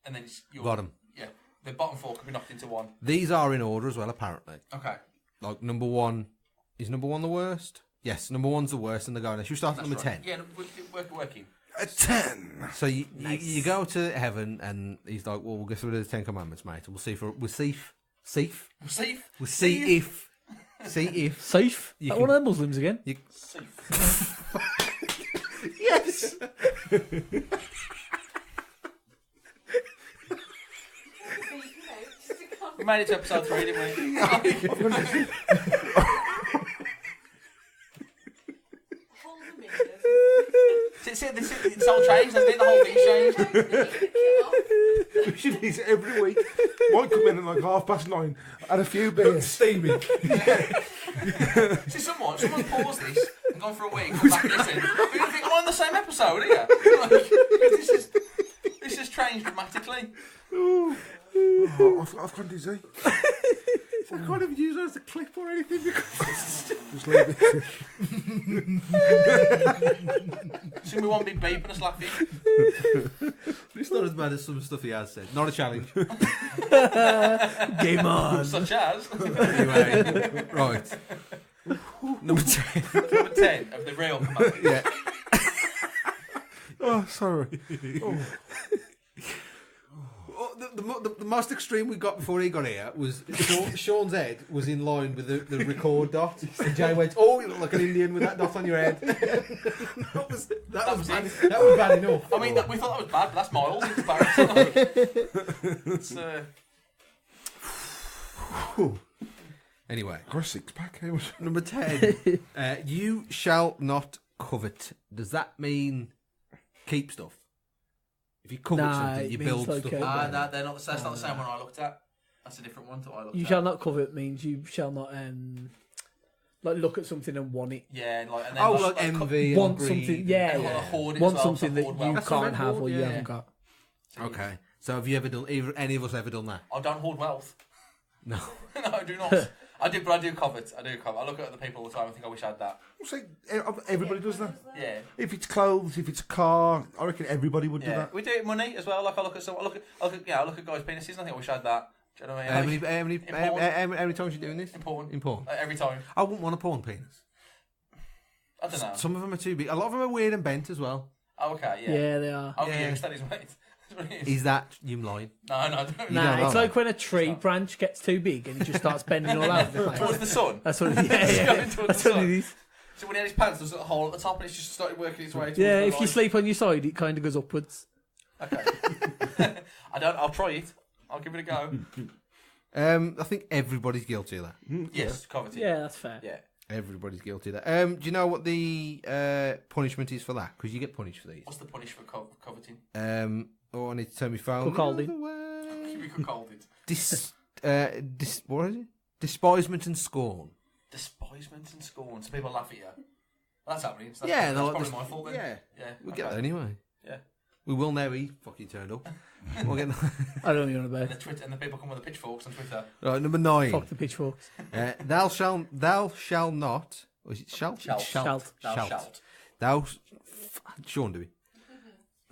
and then it's your Got 'em. Yeah, the bottom 4 could be knocked into one. These are in order as well, apparently. Okay, Like number 1 is number 1 the worst. Yes, number 1's the worst, and they're going. Should we start at that's number right. 10? Yeah, working. A 10. So you go to heaven, and he's like, "Well, we'll go through the 10 Commandments, mate, and we'll see Safe. if Safe. You Like can- one of them Muslims again. Safe. yes." We made it to episode 3, didn't we? See, it's all changed, hasn't it? The whole thing's changed. We should eat it every week. Might come in at like 9:30, had a few beers. Steaming. See, someone's paused this and gone for a week and come back and listen. But you think I'm on the same episode, are you? Like, this has changed dramatically. Oh, I've gone dizzy. I can't even use it as a clip or anything because Just leave it. Soon we won't be beeping us laughing. it's not as bad as some stuff he has said. Not a challenge. Game on. Such as Anyway, right. Number 10. number 10 of the real commandment. Yeah. Oh, sorry. Well, the most extreme we got before he got here was Sean's head was in line with the record dot. And Jay went, "Oh, you look like an Indian with that dot on your head." that was bad enough. I mean, we thought that was bad, but that's mild. It's embarrassing. Anyway, got a six-pack. Number 10. You shall not covet. Does that mean keep stuff? If you covet something, you build like stuff. No, they're not. That's not the same one I looked at. That's a different one that I looked at. You shall not covet means you shall not like look at something and want it. Yeah, like and then like envy, want greed. something. Yeah, and yeah. hoard it Want as well, something so that hoard you wealth. can't have or you Yeah. haven't got. Okay. So have you ever done? Any of us ever done that? I don't hoard wealth. No. No, I do not. I do, but I do covet. I look at other people all the time and think I wish I had that. Everybody does that. Yeah. If it's clothes, if it's a car, I reckon everybody would do that. We do it money as well. Like I look at I look at guys' penises and I think I wish I had that. Do you know what I mean? How many times are you doing this? In porn. Every time. I wouldn't want a porn penis. I don't know. Some of them are too big. A lot of them are weird and bent as well. Oh, okay, yeah. Yeah, they are. Overused, that is, mate. Is that you lying? No, I don't. Nah, it's like when a tree branch gets too big and it just starts bending all over the place. Towards the sun? That's what it is. Yeah. That's what it is. So when he had his pants, there was a hole at the top and it's just started working its way towards Yeah, the if you line. sleep on your side, it kind of goes upwards. Okay. I'll try it. I'll give it a go. I think everybody's guilty of that. Yes, coveted. Yeah, that's fair. Yeah. Everybody's guilty of that. Do you know what the punishment is for that? Because you get punished for these. What's the punish for coveting? Oh, I need to turn my phone. Cuckolding. Cuckolded. What is it? Despisement and scorn. Despisement and scorn. So people laugh at you. That's happening. So Yeah, that's probably my fault then. Yeah. We'll get okay. that anyway. Yeah. We will now. He fucking turned up. We'll get I don't know what about. And the people come with the pitchforks on Twitter. Right, number 9. Fuck the pitchforks. Thou shall not. Or is it shalt? Shalt. Thou shalt. Sean, do we?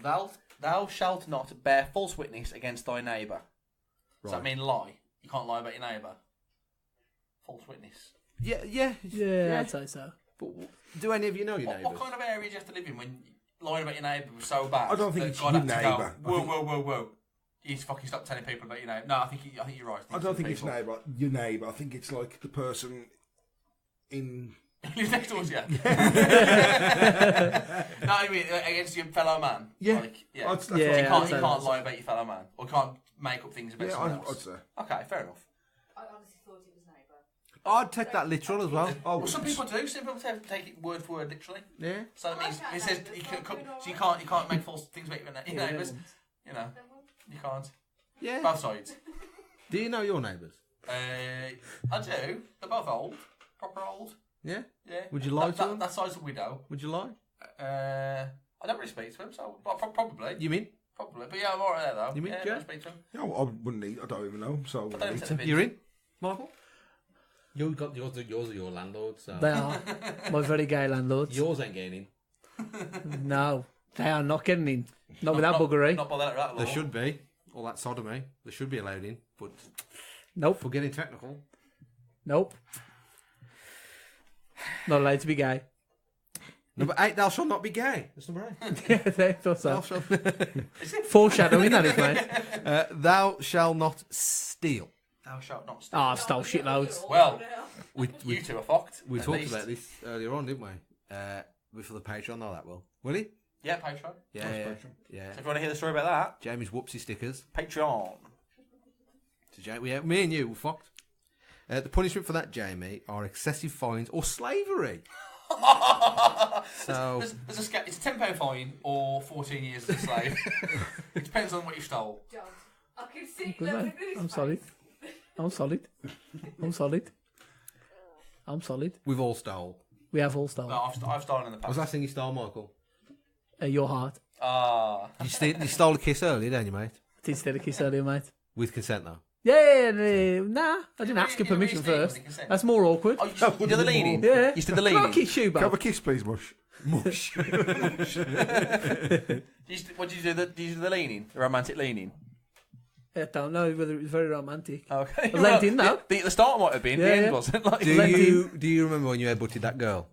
Thou shalt not bear false witness against thy neighbour. Does that Right. mean lie? You can't lie about your neighbour. False witness. Yeah. I'd say so. But do any of you know your neighbours? What kind of area do you have to live in when lying about your neighbour was so bad? I don't think that it's God your had to neighbour. go, Whoa. You need to fucking stop telling people about your neighbour. No, I think you're right. I don't think it's your neighbour. I think it's like the person in. Lives next door to you. No, I mean against your fellow man. Yeah. Like, yeah. That's you what- can't lie about your fellow man, or can't make up things about Yeah, someone I'd else. say. Okay, fair enough. I honestly thought it was neighbour. I'd take that literal as well. Well, some people do. Some people take it word for word, literally. Yeah. So that means it says you can't make false things about your neighbours. You know, you can't. Yeah. Both sides. Do you know your neighbours? I do. They're both old, proper old. Yeah. Yeah. Would you lie to them? That side's a widow. Would you lie? I don't really speak to them, so probably. You mean? Probably, but yeah, I'm alright there though. You mean, yeah, Joe? I speak to them. Yeah, I wouldn't need. I don't even know. So I don't wouldn't need take to. the You're in, Michael? You got yours are your landlord, so They are. My very gay landlords. yours ain't getting in. No, they are not getting in. Not with that buggery. Not by that law. There should be all that sodomy. They should be allowed in, but Nope. for getting technical, Nope. Not allowed to be gay. number 8. Thou shalt not be gay. That's number 8. Yeah, they thought Thou so. shalt, Foreshadowing that is, mate. thou shall not steal. Thou shalt not steal. Oh, I've stole shitloads. Well, We you two are fucked. we at talked least. about this earlier on, didn't we? For the Patreon, know that well. Will he? Yeah, Patreon. Yeah. So if you want to hear the story about that, Jamie's whoopsie stickers. Patreon. So me and you were fucked. The punishment for that, Jamie, are excessive fines or slavery. So It's a £10 fine or 14 years as a slave. It depends on what you stole. John, I can see Good man. I'm solid. I'm solid. I'm solid. I'm solid. we've all stole. We have all stolen. No, I've stolen in the What was past. that thing you stole, Michael? Your heart. You stole a kiss earlier, didn't you, mate? Did steal a kiss earlier, mate. With consent, though. Yeah, nah. I didn't ask your you permission really steal first. with consent? That's more awkward. Oh, you did the leaning? Yeah. You did the Can I leaning? kiss you, Can I have a Bob? kiss, please, Mush? Mush. What did you do? Did you do the leaning? The romantic leaning? I don't know whether it was very romantic. Okay. I leant in now. The start might have been. Yeah, the end yeah. wasn't. Like, Do you remember when you headbutted that girl?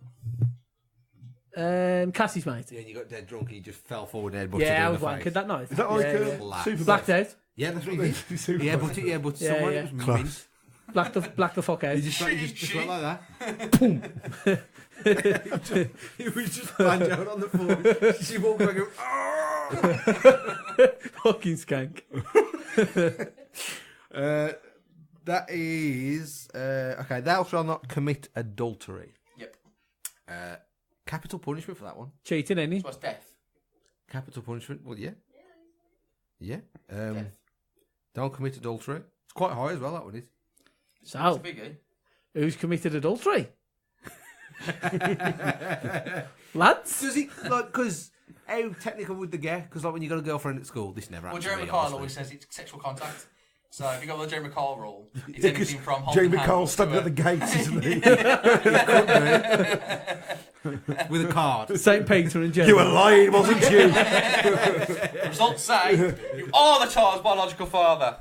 Cassie's mate. Yeah, and you got dead drunk and you just fell forward and Yeah, I in was the wankered face. that night. Is that like Super blacked out. Yeah, that's what he did. Yeah, but someone yeah. was Class. mint. Black the fuck out. He just went like that. Boom. He was just banged out on the floor. She walked back and go, "Ah!" Fucking skank. That is okay. Thou shalt not commit adultery. Yep. Capital punishment for that one. Cheating, ain't he? So what's death? Capital punishment. Well, yeah. Yeah. Death. Don't commit adultery. It's quite high as well. That one is. It's So, a biggie. who's committed adultery? Lads? Does he like? Because how technical would they get? Because like when you got a girlfriend at school, this never Well, happens. Jeremy to me, Kyle obviously. always says it's sexual contact. So if you go with the Jeremy Kyle rule, it's anything from holding Jamie hands Cole's to standing at the gates, isn't he? With a card. St. Peter and Jeremy. You were lying, wasn't you? The results say you are the child's biological father.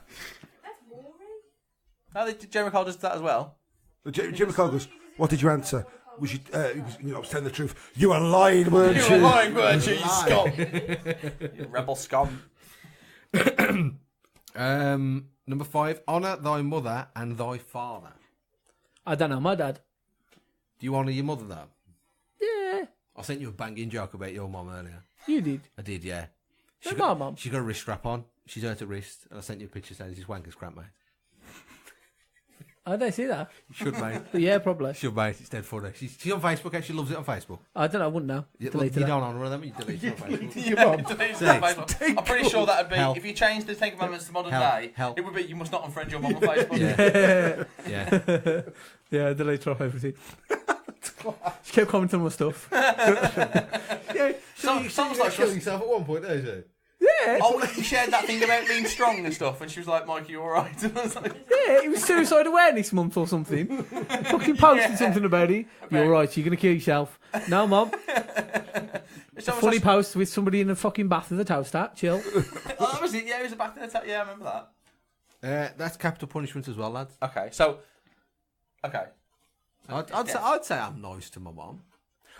That's boring. No, Jeremy Kyle does that as well. Jimmy Cole goes, what did you answer? Was you, I was telling the truth. You were lying, weren't you? You were lying, weren't you, you scum? You rebel scum. Number 5. Honour thy mother and thy father. I don't know, my dad. Do you honour your mother though? Yeah, I sent you a banging joke about your mum earlier. you did. I did, yeah. My mum. She got a wrist strap on. She's hurt her wrist, and I sent you a picture saying she's wanker's crap, mate. I don't see that. You should, mate. But yeah, probably. Should, mate. It's dead funny. She's on Facebook, and she loves it on Facebook. I don't know, I wouldn't know. You Deleted it. don't honour her, then you delete it on Facebook. Your mum. I'm pretty sure that'd be Hell. if you change the Ten Commandments to modern day. Hell. It would be you must not unfriend your mum on Facebook. Yeah. Yeah, delete her off everything. She kept commenting on my stuff. Yeah. Sounds like kill yourself at one point, don't you? Yeah, Oh, you shared that thing about being strong and stuff, and she was like, "Mike, you all right?" And I was like, yeah, it was Suicide Awareness Month or something. Fucking posted something about it. You're all right, you're going to kill yourself. No, Mum. It's almost Funny like- post with somebody in a fucking bath with a toaster. Chill. Oh, that was it. Yeah, it was a back in the yeah, I remember that. That's capital punishment as well, lads. Okay, so I'd say I'm nice to my mum.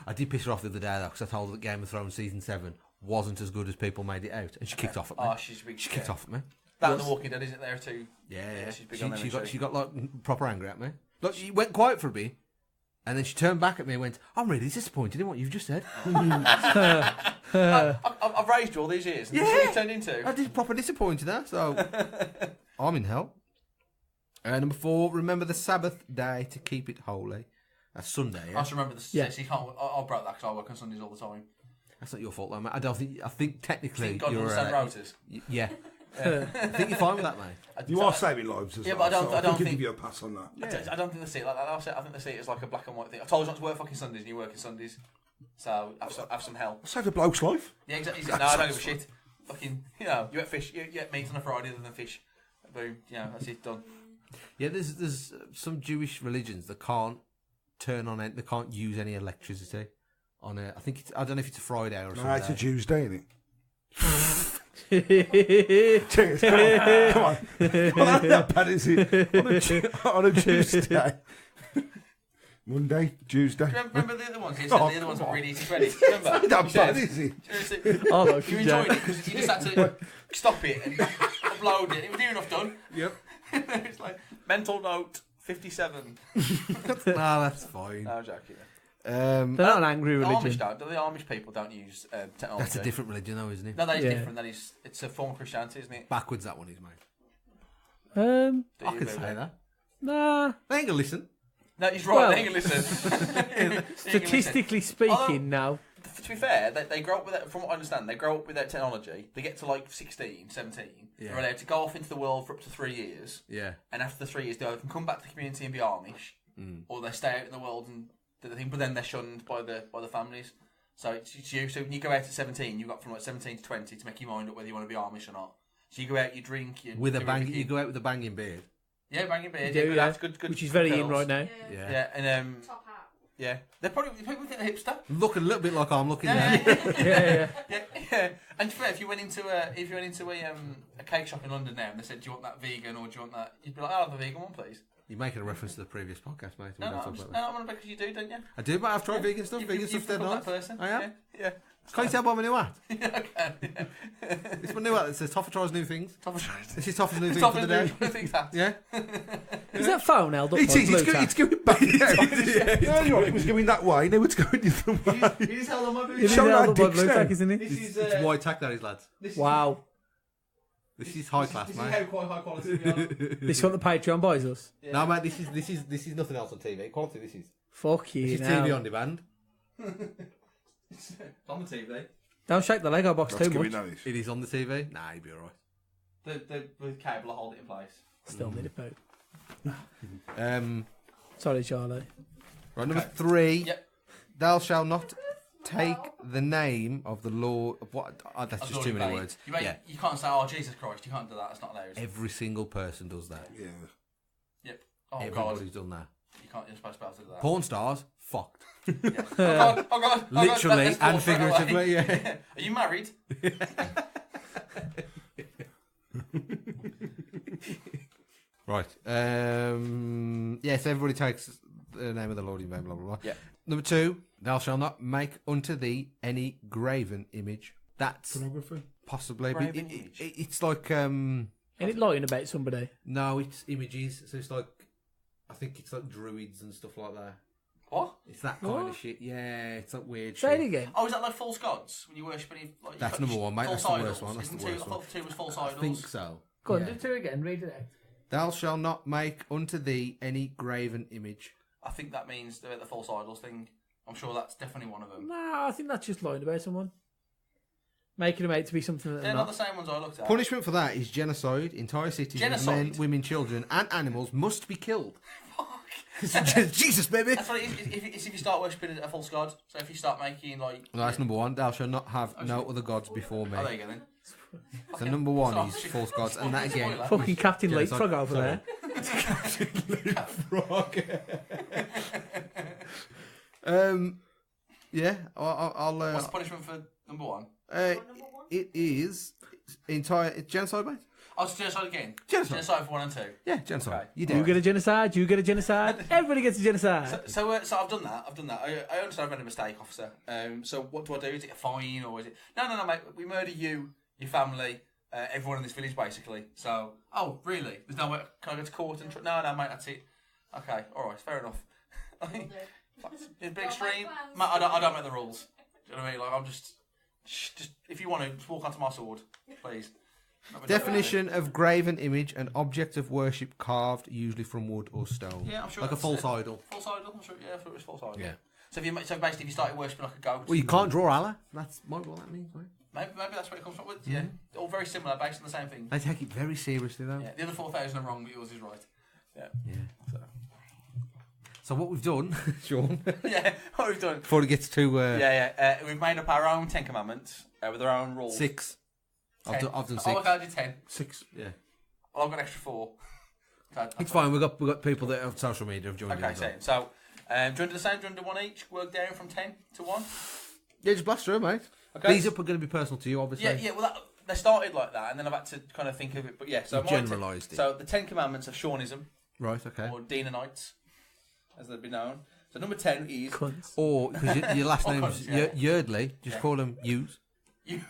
I did piss her off the other day though, because I told her that Game of Thrones season 7 wasn't as good as people made it out, and she kicked off at me. Oh, she's big. She kicked off at me. That and The Walking Dead isn't there too. Yeah. She's big on them, isn't She got like proper angry at me. Look, she went quiet for a bit, and then she turned back at me and went, "I'm really disappointed in what you've just said." I've raised you all these years. And this is what you turned into. I did proper disappointed her, so I'm in hell. Number 4, remember the Sabbath day to keep it holy. That's Sunday. I Yeah? just remember the. Yeah. So you can't. I'll break that because I work on Sundays all the time. That's not your fault, though, mate. I think technically Think God you're. understand rotors. Yeah. I think you're fine with that, mate. You are saving lives as Yeah, well. but I don't- so I don't think think- give you a pass on that. I don't think they see it like that. I think they see it as like a black and white thing. I told you not to work fucking Sundays, and you work on Sundays. So have some help. Save a bloke's life. Yeah, exactly. No, I don't give a shit. Fucking, you eat fish. You eat meat on a Friday other than fish. Boom. That's it. Done. Yeah, there's some Jewish religions that can't turn on it. They can't use any electricity on it. I don't know if it's a Friday or something. No, it's a Tuesday, isn't it? Yeah, Come on. Well, not that bad, is it? On a Tuesday. Monday, Tuesday. Do you remember the other ones? You said the other ones were really easy credits. Remember? Not that bad, is it? Oh, no, You enjoyed it because you just had to stop it and upload it. It was near enough done. Yep. It's like mental note 57. No, that's fine. No, I'm joking. They're not an angry The religion. Amish people don't use technology. That's a different religion, though, isn't it? No, that is Yeah. different. It's a form of Christianity, isn't it? Backwards, that one is, mate. Do I you can agree say with that. Nah. They ain't gonna listen. No, he's right. Well, They can listen. Statistically speaking, now. To be fair, they grow up with that, from what I understand, they grow up with that technology. They get to like 16, 17. Yeah. They're allowed to go off into the world for up to 3 years. Yeah. And after the 3 years, they either can come back to the community and be Amish, or they stay out in the world and do the thing. But then they're shunned by the families. So it's you. So when you go out at 17, you've got from like 17 to 20 to make your mind up whether you want to be Amish or not. So you go out, you drink, you With a do bang, everything. you go out with a banging beard. Yeah, banging beard. You do, Yeah, yeah. that's good. Which is good very girls. in right now. Yeah. Yeah, and Top hat. yeah, they're probably people think they're hipster. Looking a little bit like I'm looking Yeah, now. Yeah. yeah. And to be fair, if you went into a cake shop in London now and they said, "Do you want that vegan or do you want that?" You'd be like, "I'll have the vegan one, please." You're making a reference to the previous podcast, mate. No, I'm on because you do, don't you? I do, but I've tried vegan stuff. Vegan stuff's dead become nice. that person. I am. Yeah. Can you tell by my new hat? Yeah, I can. It's my new hat that says Toffer tries new things. Toffer This is Toffer's new thing for the day. Yeah. Is that phone held up? It's going back. Earlier on it was going that way, now it's going the other way. It is held on my boot. It is held up by blue tack, isn't it? It's white tack, that is, lads. Wow. This is high class, This mate. is how quite high quality we are. This is what the Patreon buys us. Yeah. No, mate, this is nothing else on TV. Quality, this is. Fuck you. This is now. TV on demand. It's on the TV. Don't shake the Lego box too much. It is on the TV. Nah, you'll be alright. The cable will hold it in place. Still need a boat. Sorry, Charlie. Right, number 3. Yep. Thou shalt not take the name of the Lord. What? Oh, that's just too many words. You can't say, "Oh, Jesus Christ." You can't do that. It's not allowed. Every single person does that. Yeah. Yep. Oh Everybody's God. done that. You can't. You're supposed to be able to do that. Porn stars, fucked. Yeah. Oh God. Literally Let's and pause straight away. figuratively, yeah. Are you married? Right. Yes, everybody takes the name of the Lord in vain, blah, blah, blah. Yeah. Number 2, thou shalt not make unto thee any graven image. That's Pornography? possibly. but Graven image? It's like, Ain't it lying about somebody? no, it's images. So it's like, I think it's like druids and stuff like that. What? It's that kind What? of shit. Yeah, it's like weird Say it shit. again. Oh, is that like false gods when you worship any? Like, That's number 1, mate. That's the false worst idols? one. That's Isn't the two- worst I one. thought 2 was false I idols. think so. Go on, Yeah. do 2 again. Read it out. Thou shalt not make unto thee any graven image. I think that means the false idols thing. I'm sure that's definitely one of them. No, I think that's just lying about someone. Making them out to be something that They're they're not not. the same ones I looked at. Punishment for that is genocide. Entire cities of men, Genocide? women, children, and animals must be killed. Fuck. Jesus, baby. That's what it is. If you start worshipping a false god, so if you start making like. No, that's number 1. Thou shalt not have no other gods before me. Oh, there you go then. So number 1 is false gods, and that again. Spoiler. Fucking Captain Genocide. Leapfrog over Sorry. there. Yeah, I'll What's the punishment for number 1? it is entire genocide, mate. Oh, it's genocide again. Genocide. For 1 and 2. Yeah, genocide. Okay. You do. You get a genocide. You get a genocide. Everybody gets a genocide. So I've done that. I understand I've made a mistake, officer. So what do I do? Is it a fine or is it? No, mate. We murder you, your family, everyone in this village, basically. So, oh, really? There's no way. Can I go to court and? No, mate. That's it. Okay, all right, fair enough. It's a bit extreme. Mate, I don't make the rules. Do you know what I mean? Like I'm just if you want to, just walk onto my sword, please. Definition of graven image: an object of worship carved, usually from wood or stone. Yeah, I'm sure. Like a that's false it. idol. False idol. I'm sure. Yeah, I thought it was false idol. Yeah. So basically, if you started worshipping like a goat. Well, you can't draw Allah. That's might be what that means, right? Maybe that's where it comes from. Yeah, all very similar, based on the same thing. They take it very seriously, though. Yeah, the other 4,000 are wrong, but yours is right. Yeah. Yeah. So what we've done, Sean, Yeah, what we've done. before it gets too We've made up our own 10 commandments with our own rules. 6. I've 10. done 6. Oh, okay, I did 10. 6. Yeah. Well, I've got an extra 4. Okay, It's fine. We've got people that have social media have joined in. Okay, as well. so do you want to do the same? Do you want to do 1 each? Work down from 10 to 1? Yeah, just blast through, mate. Okay. These are going to be personal to you, obviously. Yeah. Well, they started like that, and then I've had to kind of think of it. But yeah, so You've my generalised it. So the 10 commandments of Seanism, Right. Okay. or Deanonites, as they've been known. So number 10 is Cunts. Or because your last Or name's cunts, yeah. Yardley, just Yeah. call them Hughes. use.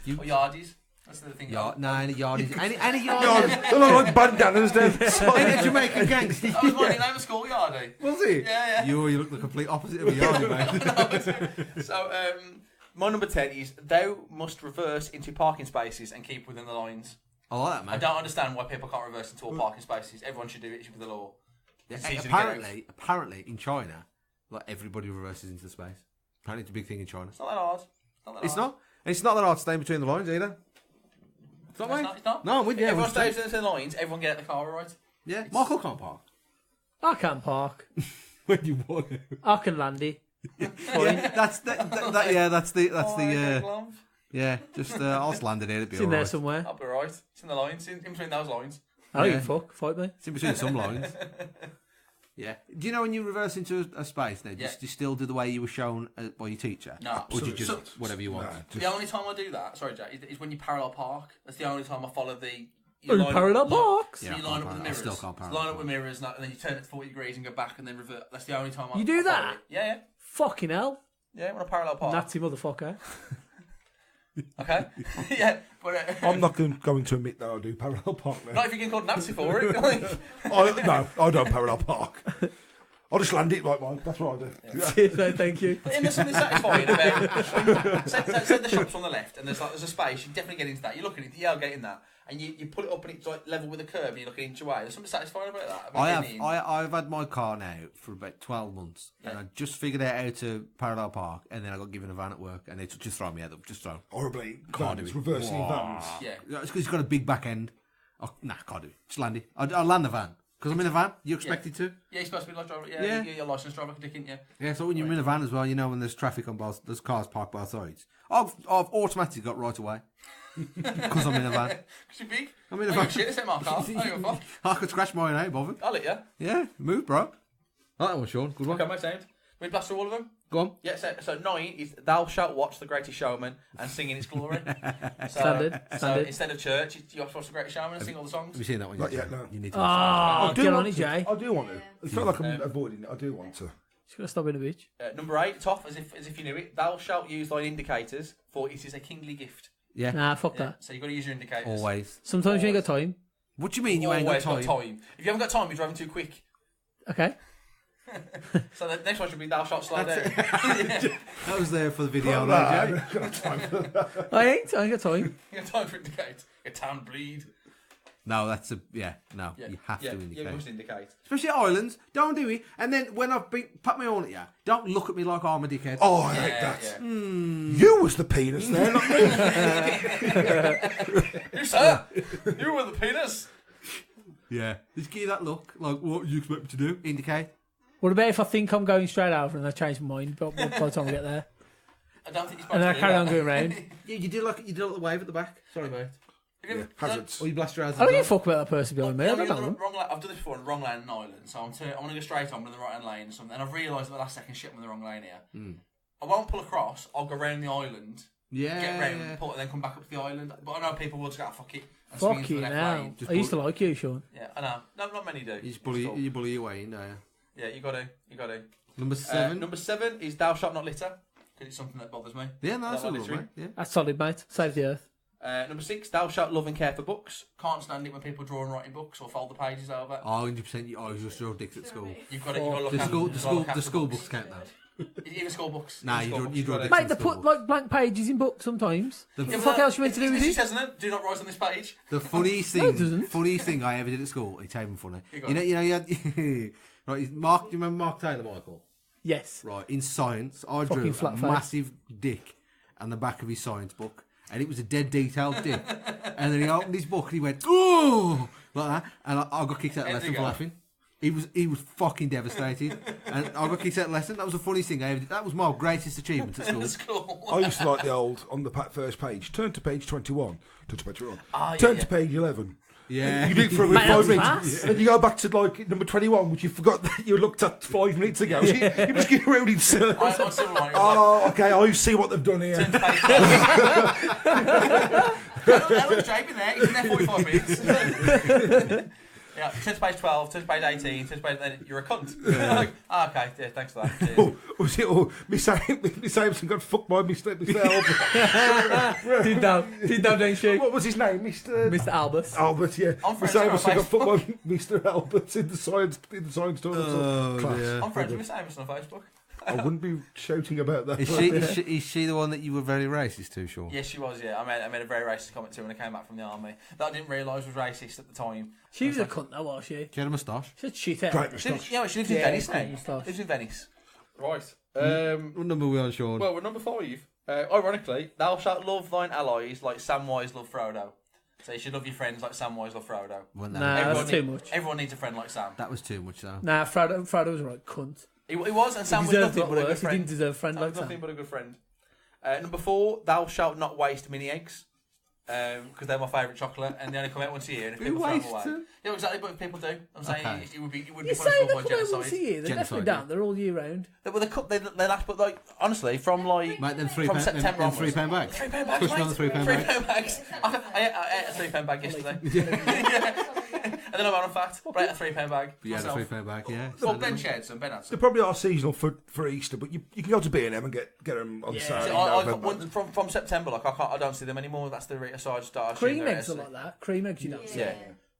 You- Or Yardies. That's the thing. Any Yardies. Any No, Yardies. they look like bandanas then. Any Jamaican gangster. That was my nickname at school, Yardie. Was he? Yeah. You look the complete opposite of a Yardie, mate. So, my number 10 is thou must reverse into parking spaces and keep within the lines. I like that, I man. don't understand why people can't reverse into all parking spaces. Everyone should do it. It should be the law. Yeah, It's easy to get out. apparently, in China, like everybody reverses into space. Apparently, it's a big thing in China. It's not that hard. It's not. And it's not that hard to stay between the lines either. It's not, No, mate. it's not. No, I'm with you. Everyone I'm with you. stays into the lines. Everyone get out the car, all right? Yeah, Michael can't park. I can't park. When you want to. I can land it. Yeah, that's the. Glove. Yeah, just I'll just land it here. It'll be It's in there alright. somewhere. I'll be right. It's in the lines. In between those lines. I don't Yeah. give a fuck. Fight me. It's in between some lines. Yeah. Do you know when you reverse into a space now, do Yeah. you still do the way you were shown by your teacher? No. Or do you So- just whatever you want? The only time I do that, sorry, Jack, is when you parallel park. That's the only time I follow the you line parallel up, parks. So Yeah, you I line can't up with the parallel- I mirrors. still can't So line parallel up with mirrors, and then you turn it 40 degrees and go back and then revert. That's the only time You do I follow that? it. Yeah. Fucking hell. Yeah, when I parallel park. Nazi motherfucker. Okay. Yeah, but I'm not going to admit that I do parallel park now. not if you get called Nazi for it. Like, No, I don't parallel park. I'll just land it right, Mike. That's what I do. No, thank you. But there's something satisfying about say the shop's on the left and there's a space, you definitely get into that. You look at it, yeah, I'll get in that. And you put it up and it's like level with the curb and you're looking inch away. There's something satisfying about that. I've had my car now for about 12 months, and I just figured out how to parallel park, and then I got given a van at work, and they just throw me out. Just throw. Horribly. Can't do It's it. reversing Whoa. vans. Yeah. It's because it's got a big back end. Nah, can't do it. Just land it. I'll land the van. Because I'm in a van. You expected to? Yeah, you're supposed to be like driver. Yeah. You're your licensed driver, didn't you? Yeah, so when you're in a van as well, you know when there's traffic on both, there's cars parked both sides. I've automatically got right away. Because I'm in a van. Because you're big. I'm in a Oh, van. shit, it's in my car. I don't give a fuck. I could scratch mine out, bother. I'll let you. Yeah, move, bro. I like that one, Sean. Good one. Okay, my sound. We blast through all of them? Go on. Yeah, so 9 is Thou Shalt Watch the Greatest Showman and sing in its glory. Standard. So instead of church, you have to watch the Greatest Showman and sing all the songs. Have you seen that one Not yet? yet, no. You need to. Oh, do get on want it, to. Jay. I do want to. It's not like I'm avoiding it. I do want to. She's gonna stop being a bitch. Number 8, Toff, as if you knew it. Thou shalt use thine indicators, for it is a kingly gift. Yeah. Nah, fuck Yeah, that. so you've got to use your indicators. Always. Sometimes you ain't got time. What do you mean you ain't got Always time? If you haven't got time, you're driving too quick. Okay. So the next one should be Thou Shalt Slow Down. That was there for the video, though, Jay. I ain't got time. You got time to indicate. Your town bleed. No, that's a you have to indicate. You must indicate. Especially islands, don't do it. And then when I've pat my horn at you, don't look at me like I'm a dickhead. Oh, I hate that. Yeah. You was the penis there, not me. You, sir! You were the penis! Yeah. Just give you that look, like what you expect me to do. Indicate. What about if I think I'm going straight over and I change my mind by the time I get there? I don't think you're supposed And then I to do carry that. on going round. Yeah, you do like the wave at the back. Sorry, mate. Hazards. Or you blast your hazards. I don't give a off. fuck about that person behind me. I don't know them. I've done this before in wrong lane in Ireland, so I'm going to go straight on, but in the right hand lane or something. And I've realised at the last second, shit, I'm in the wrong lane here. I won't pull across, I'll go round the island, Yeah. get round, pull, and then come back up to the island. But I know people will just go, fuck it, and swing into Fucking the left hell. lane. I used to like you, Sean. Yeah, I know. No, not many do. You just bully, Cool. you bully your way in, don't you? Yeah, you got to. Number 7. Number 7 is Thou Shalt Not Litter, because it's something that bothers me. Yeah, no, that's Thou all not good, littering. mate. Yeah. That's solid, mate. Save the earth. Number 6, Thou Shalt Love and Care for Books. Can't stand it when people draw and write in books or fold the pages over. Oh, 100%. You always just draw dicks at school. You've got to look The after school, you've gotta look the after school books count now. Even school books. Nah, Even you school draw- books, you draw gotta- dicks. Mate, they put like blank pages in books sometimes. The What the fuck else you meant to do with It it? says, isn't it? Do not write on this page. The funniest No, it thing, doesn't. funniest thing I ever did at school. It's even funny. You go You on. know, you had right. Mark, do you remember Mark Taylor, Michael? Yes. Right. In science, I Fucking drew a flat face. massive dick on the back of his science book, and it was a dead detailed dick. And then he opened his book and he went, "Oh!" like that, and I got kicked out of How'd lesson you for go? laughing. He was fucking devastated, and I got kicked out of lesson. That was the funniest thing I ever did. That was my greatest achievement at school. That's cool. I used to like the old, on the first page, turn to page 21. Turn to page 21. Ah, Turn yeah. to page 11. Yeah. You do it for Mate, 5 that's minutes. fast. And you go back to like number 21, which you forgot that you looked at 5 minutes ago. So you just get around in circles. I'm similar. Like, Oh, okay, I see what they've done here. That was Jake there. He's in there 45 minutes. Yeah, turn to page 12, turn to page 18, turn to page... Then you're a cunt. Like, oh, okay, yeah, thanks for that. Cheers. Oh, was it all? Miss Aimson got fucked by Mr. Albert. Did that, don't you? What was his name? Mr. Albert. Albert, yeah. I'm Miss friends Aimson on got fucked by Mr. Albert in the science tournament. Oh, Class. dear. I'm friends with Miss Amos on Facebook. I wouldn't be shouting about that. Is she the one that you were very racist to, Sean? Yes, she was, yeah. I made a very racist comment to her when I came back from the army that I didn't realise was racist at the time. She was a cunt, though, was she? She had a moustache. She had shit out. Great She lives, she lives Yeah, in Venice cunt now. moustache. Lives in Venice. Right. What number are we on, Sean? Well, we're number 5. Ironically, thou shalt love thine allies like Samwise loved Frodo. So you should love your friends like Samwise loved Frodo. Well, Nah, that's too much. Everyone needs a friend like Sam. That was too much, though. Nah, Frodo was a right cunt. He was, and Sam He was deserved nothing it but a good worse. He friend. didn't deserve a friend Sam like was nothing Sam. but a good friend. Number 4, thou shalt not waste mini eggs. because they're my favourite chocolate, and they only come out once a year. And if people throw them away, yeah, exactly. But if people do, I'm saying it would be You punishable say they by come out once a genocide. year? They definitely don't. They're all year round. Well, they last, but like honestly, from like Mate, them from September onwards. £3 bags. £3 bags, Push me on the £3 bags. £3 bags. I ate a £3 bag yesterday. And then I'm on a fat. But I ate a £3 bag. You had a £3 bag, yeah. Well, Ben shared some. Ben had They some. probably are seasonal for Easter, but you can go to B&M and get them on sale. See, from September, like I don't see them anymore. That's the rate. So I just started. Cream eggs are like that. Cream eggs you don't see. Yeah.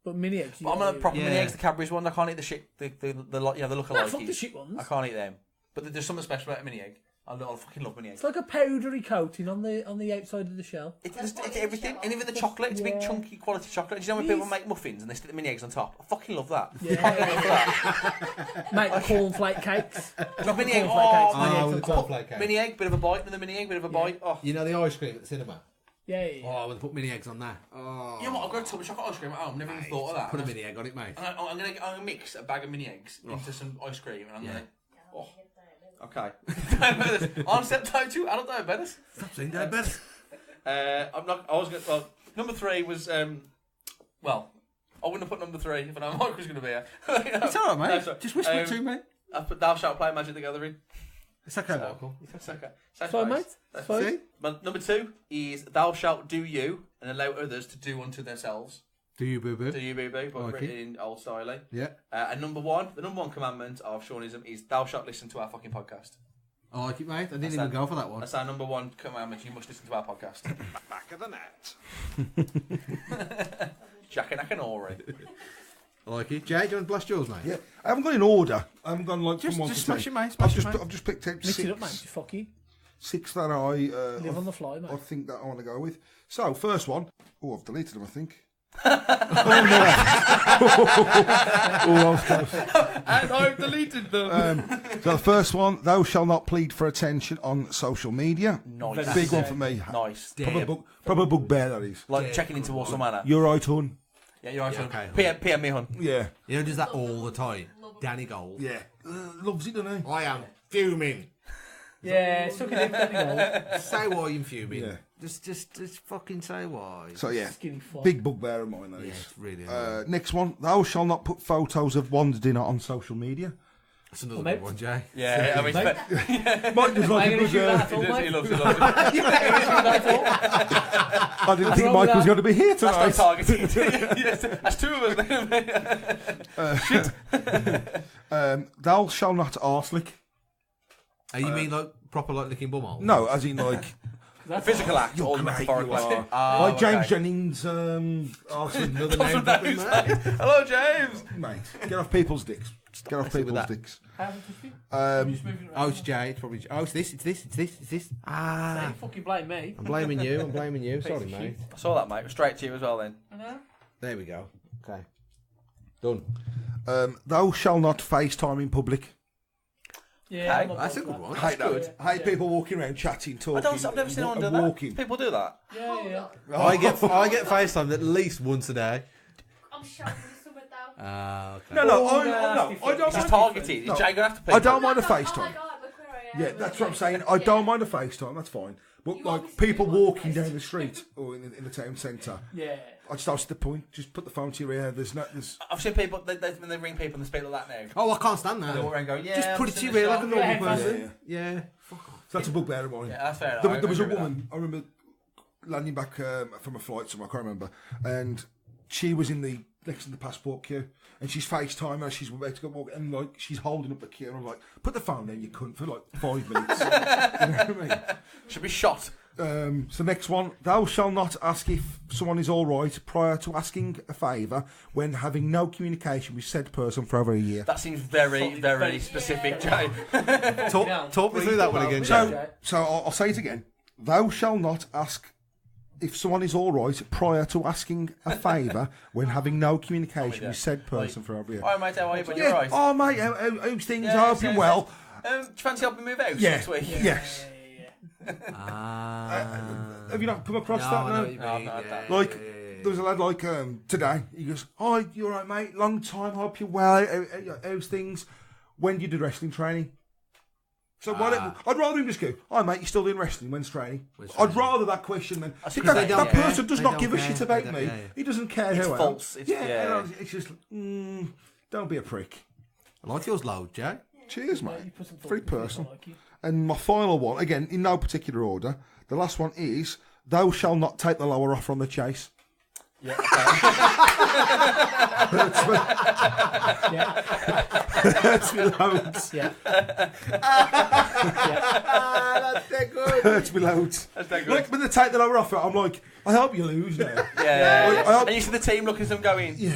But mini eggs. But I'm on a proper mini eggs, the Cadbury's one. I can't eat the shit, the look No, alike. fuck the shit ones. I can't eat them. But there's something special about a mini egg. I fucking love mini eggs. It's like a powdery coating on the outside of the shell. It's everything, and even the chocolate. It's big chunky quality chocolate. Do you know when people make muffins and they stick the mini eggs on top? I fucking love that. Yeah. I fucking love that. Make cornflake cakes. Mini egg. With the cornflake cake. Mini egg, bit of a bite, another mini egg, bit of a bite. Oh. You know the ice cream at the cinema? Yeah. Oh, when they put mini eggs on that. Oh. You know what? I've got a tub of chocolate ice cream at home. Never even thought of that. Put a mini egg on it, mate. I'm gonna mix a bag of mini eggs into some ice cream, and I'm gonna. Oh. Okay. I'm step type 2 adult diabetes. Stop saying diabetes. I'm not. I was going. Well, number 3 was. Well, I wouldn't have put number 3 if I know Mike was going to be here. It's alright, mate. No, just whisper it to me. I put Thou Shalt Play Magic the Gathering. It's okay, Michael. It's okay. It's fine, mate. It's fine. But number 2 is Thou Shalt Do You and allow others to do unto themselves. Do you boo boo? Do you boo boo? But written in old style. Yeah. And the number one commandment of Seanism is Thou shalt listen to our fucking podcast. I like it, mate. I didn't even go for that one. That's our number 1 commandment. You must listen to our podcast. Back of the net. Jack and Akinori. I like it. Jay, do you want to blast yours, mate? Yeah. I haven't gone in order. I haven't gone like Just from 1 to 10. smash it, mate. I've just picked out Mix 6. it up, mate. You fuck you. 6 that Live on the fly, mate. I think that I want to go with. So, first one. Oh, I've deleted them, I think. And I've deleted them. So the first one, thou shalt not plead for attention on social media. Nice. Big one for me. Nice. Proper bugbear, that is. Like checking into Walsall Manor. You're right, hun. Yeah, you're right, hun. Okay, PM me, hun. Yeah. You know, does that all the time. Danny Gold. Yeah. Loves it, doesn't he? I am fuming. Yeah, suck it in, Danny Gold. Say why you're fuming. Yeah. Just fucking say why. So yeah, Skinny fuck. big bugbear of mine, that is. Yeah, it's really next one, thou shalt not put photos of one's dinner on social media. That's another good one, Jay. Yeah, I mean, Mike does like a good... he loves it. I didn't think Mike was going to be here tonight. That's not targeted. Yes, that's 2 of us. Shit. Thou shalt not arse lick. You mean like proper like licking bumhole? No, as in like... Physical act, You're or great, metaphorically. you are. Like James Jennings, arse lick. Another name drop, mate. Hello, James. Mate, get off people's dicks. Just get off people's dicks. Oh, it's Jay. It's probably. Oh, it's this. Ah. You fucking blame me. I'm blaming you. Sorry, mate. I saw that, mate. Straight to you as well, then. I know. There we go. Okay. Done. Thou shalt not FaceTime in public. Yeah, Hey, That's a good one. Hate that. Hate people walking around chatting, talking. I've never seen anyone do and that. walking. People do that. Yeah. I get FaceTime at least once a day. I'm shocked with something though. Okay. No, I don't It's mind. targeted. No. Jay, you're going to have to pay. I don't mind a Oh my FaceTime. god, look where I am. Yeah, that's what I'm saying. I don't mind a FaceTime. That's fine. But like people walking down the street or in the town centre, Yeah. I just ask the point. Just put the phone to your ear. There's I've seen people, when they ring people and they speak like that now. Oh, I can't stand They that. walk around and go, yeah. Just I'm put it just to in your ear the like a shop. normal Yeah, person. Yeah. Fuck off. So that's a bugbear of mine. Yeah, that's fair. There was a agree with woman, I remember landing back from a flight somewhere, I can't remember, and she was in the next to the passport queue, and she's FaceTime as she's about to go walk, and like she's holding up the queue, and I'm like, put the phone down, you cunt, for like 5 minutes. You know what I mean? Should be shot. So next one, thou shalt not ask if someone is all right prior to asking a favour when having no communication with said person for over a year. That seems very, very specific, Jay. Talk me through that one again, Jay. So I'll say it again. Thou shalt not ask if someone is all right prior to asking a favour when having no communication with said person for over a year. All right, mate, how are you? But you're right. Oh, mate, how's things? I hope you're well. Do you fancy helping me move out Yeah. next week? Yes. Have you not come across that now? I've not had that. Like, there was a lad like today. He goes, "Oh, you're right, mate. Long time. Hope you're well. How's things? When do you do wrestling training?" So I'd rather him just go, "Hi mate, you still doing wrestling? When's training?" I'd rather that question than that person does not give a shit about me. He doesn't care It's who false. I am. It's, It's just don't be a prick. I like yours loud, Jay. Cheers, mate. Very personal. And my final one, again in no particular order. The last one is: "Thou shalt not take the lower offer on the chase." Yeah. Okay. Hurts me loads. Yeah. That's dead good. Hurts me loads. That's dead Like when they take the lower offer, I'm like, I hope you lose now. Yeah. And you see the team looking at them going, Yeah.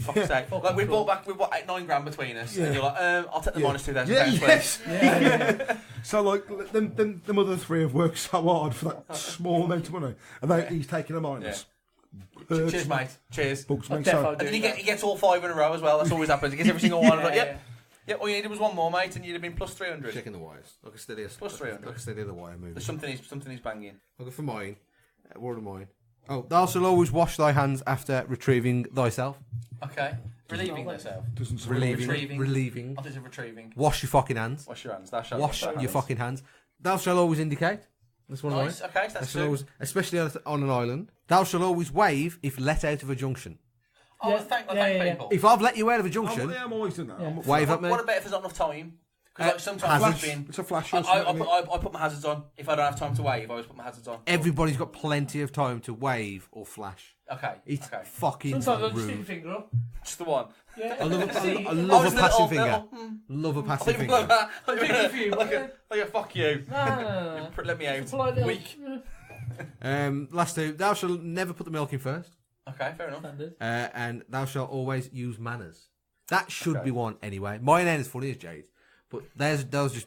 fuck's sake. Like we bought $9,000 between us, and you're like, I'll take the minus £2,000. Yes. Yeah. So like them other three have worked so hard for that small amount of money, and he's taking a minus. Cheers, mate. Cheers. Bugs me. And then he gets all 5 in a row as well. That's always happens. He gets every single one. Yeah, all you needed was one more, mate, and you'd have been plus 300. Checking the wires. Like a steady. Plus 300. Like a steady the wire moving. There's something he's banging. I'll go for mine. Word of mine. Oh, thou shalt always wash thy hands after retrieving thyself. Okay. Relieving yourself. Relieving. I think it's retrieving. Wash your fucking hands. Wash your hands. Thou shalt wash your fucking hands. Thou shalt always indicate. That's one nice. of mine. Okay, that's two. Always, especially on an island. Thou shalt always wave if let out of a junction. Oh, thank people. If I've let you out of a junction, I'm always doing that. Wave at me. What about if there's not enough time? Because like sometimes it's a flash. I put my hazards on. If I don't have time to wave, I always put my hazards on. Everybody's got plenty of time to wave or flash. Okay. It's fucking sometimes I'll just stick rude. your finger up. Just the one. Yeah. I love a passing finger. Love a passing finger. Like a fuck you. No. Let me out. Weak. Last two. Thou shalt never put the milk in first. Okay, fair enough. And thou shalt always use manners. That should be one anyway. Mine ain't as funny as Jade's, but those just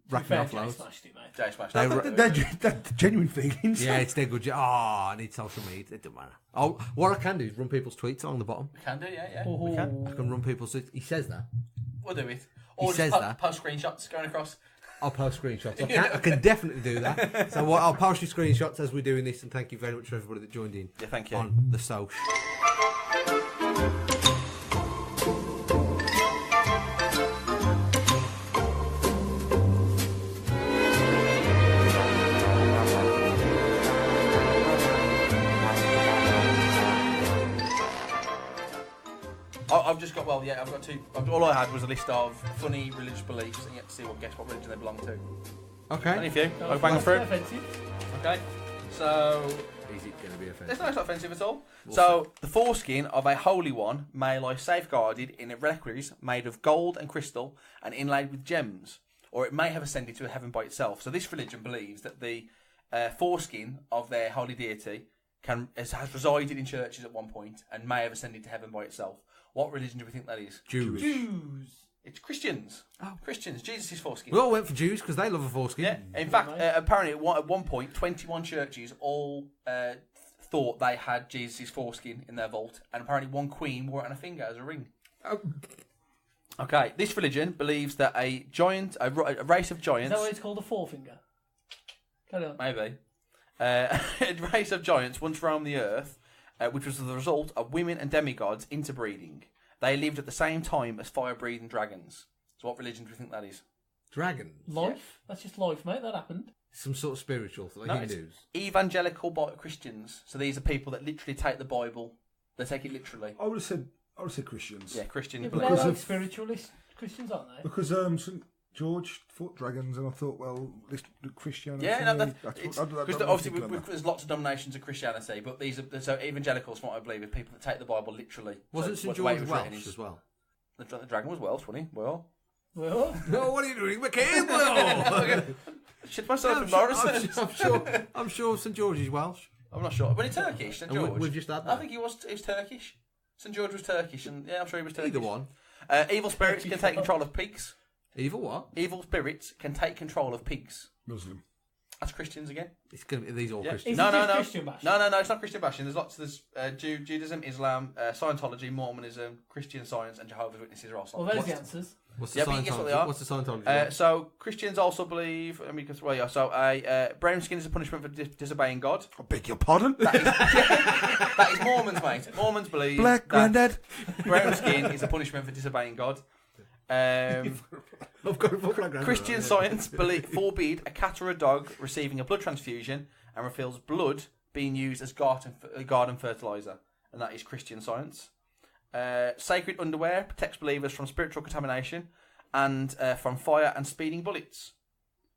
rack me off loads. Jay smashed it. They're genuine feelings. Yeah, it's dead good. I need social media. It doesn't matter. Oh, what I can do is run people's tweets along the bottom. We can do, yeah. We can. I can run people's tweets. He says that. We'll do it. He Or says just that. post screenshots going across. I'll post screenshots. I can definitely do that. So I'll post you screenshots as we're doing this, and thank you very much for everybody that joined in. Yeah, thank you. On the social. I've just got, I've got two. All I had was a list of funny religious beliefs, and you have to guess what religion they belong to. Okay. Only a few. I'll bang through. Okay. So. Is it going to be offensive? It's not offensive at all. So, the foreskin of a holy one may lie safeguarded in reliquaries made of gold and crystal and inlaid with gems, or it may have ascended to heaven by itself. So, this religion believes that the foreskin of their holy deity has resided in churches at one point and may have ascended to heaven by itself. What religion do we think that is? Jews. It's Christians. Oh, Christians. Jesus' foreskin. We all went for Jews because they love a foreskin. Yeah. In fact, apparently at one point, 21 churches all thought they had Jesus' foreskin in their vault, and apparently one queen wore it on a finger as a ring. Okay, this religion believes that a race of giants. Is that why it's called a forefinger? Carry on. Maybe. A race of giants once roamed the earth, which was the result of women and demigods interbreeding. They lived at the same time as fire-breathing dragons. So what religion do you think that is? Dragons? Life? Yeah. That's just life, mate. That happened. Some sort of spiritual thing, like No, Hindus. Evangelical Christians. So these are people that literally take the Bible. They take it literally. I would have said Christians. Yeah, Christians. Yeah, but they're like spiritualist Christians, aren't they? Because St. George fought dragons, and I thought, well, this Christianity. Yeah, because obviously there's lots of denominations of Christianity, but these are so evangelicals, from what I believe, are people that take the Bible literally. Wasn't St. George Welsh as well? The dragon was Welsh, wasn't he? Well, no, what are you doing, McCain? Shit myself in Morrison. I'm sure St. George is Welsh. I'm not sure, but he's Turkish. St. George. We've just had that. I think he was Turkish. St. George was Turkish, and yeah, I'm sure he was Turkish. Either one. Evil spirits can take control of pigs. Evil what? Evil spirits can take control of pigs. Muslim. That's Christians again. It's going to be these all Yeah. Christians. No. Christian bashing? No, it's not Christian bashing. There's lots. There's Judaism, Islam, Scientology, Mormonism, Christian Science, and Jehovah's Witnesses are also. Well, there's the answers. What's the Yeah, but you guess what they are. What's the Scientology? So Christians also believe. So brown skin is a punishment for disobeying God. I beg your pardon. That is Mormons, mate. Mormons believe Black that granddad. brown skin is a punishment for disobeying God. I've got a football Christian Science forbid a cat or a dog receiving a blood transfusion and reveals blood being used as garden fertilizer, and that is Christian Science. Sacred underwear protects believers from spiritual contamination and from fire and speeding bullets.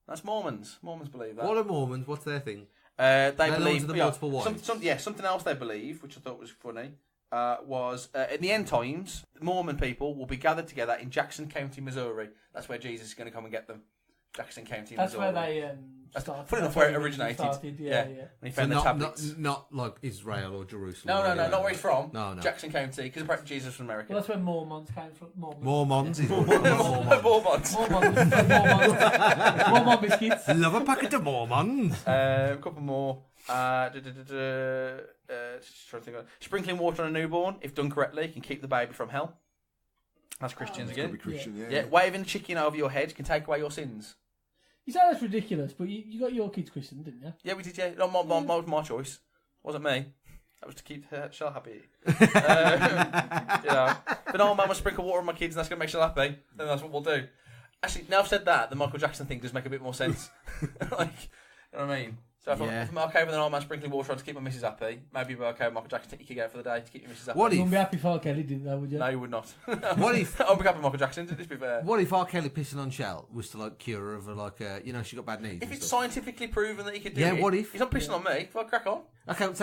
That's Mormons. Mormons believe that. What are Mormons? What's their thing? They They're believe the multiple wives. something else they believe, which I thought was funny, was in the end times, Mormon people will be gathered together in Jackson County, Missouri. That's where Jesus is going to come and get them. Jackson County, That's Missouri. where they started. Funny enough, where it originated. Yeah. When he found the tablets. Not like Israel or Jerusalem. No, not where he's from. No. Jackson County, because apparently Jesus was from America. Well, that's where Mormons came from. Mormons. Mormons. Mormon biscuits. Love a packet of Mormons. A couple more. Just trying to think of sprinkling water on a newborn, if done correctly, can keep the baby from hell. That's Christians again. Could be Christian, Yeah, waving a chicken over your head can take away your sins. You say that's ridiculous, but you got your kids christened, didn't you? Yeah, we did. Yeah, no, my choice. Wasn't me. That was to keep Shell happy. But no, man will sprinkle water on my kids, and that's gonna make Shell happy. Then that's what we'll do. Actually, now I've said that, the Michael Jackson thing does make a bit more sense. Like, you know what I mean? So if I'm okay with an old man sprinkling water on to keep my missus happy, maybe you'd be okay with Michael Jackson take your kid out for the day to keep your missus happy. You wouldn't be happy if R. Kelly didn't, though, would you? No, you would not. What if I'll be happy with Michael Jackson, to be fair. What if R. Kelly pissing on Shell was to like cure her of she got bad knees? If it's scientifically proven that he could do it. Yeah, what if? He's not pissing on me. Well, crack on. Okay,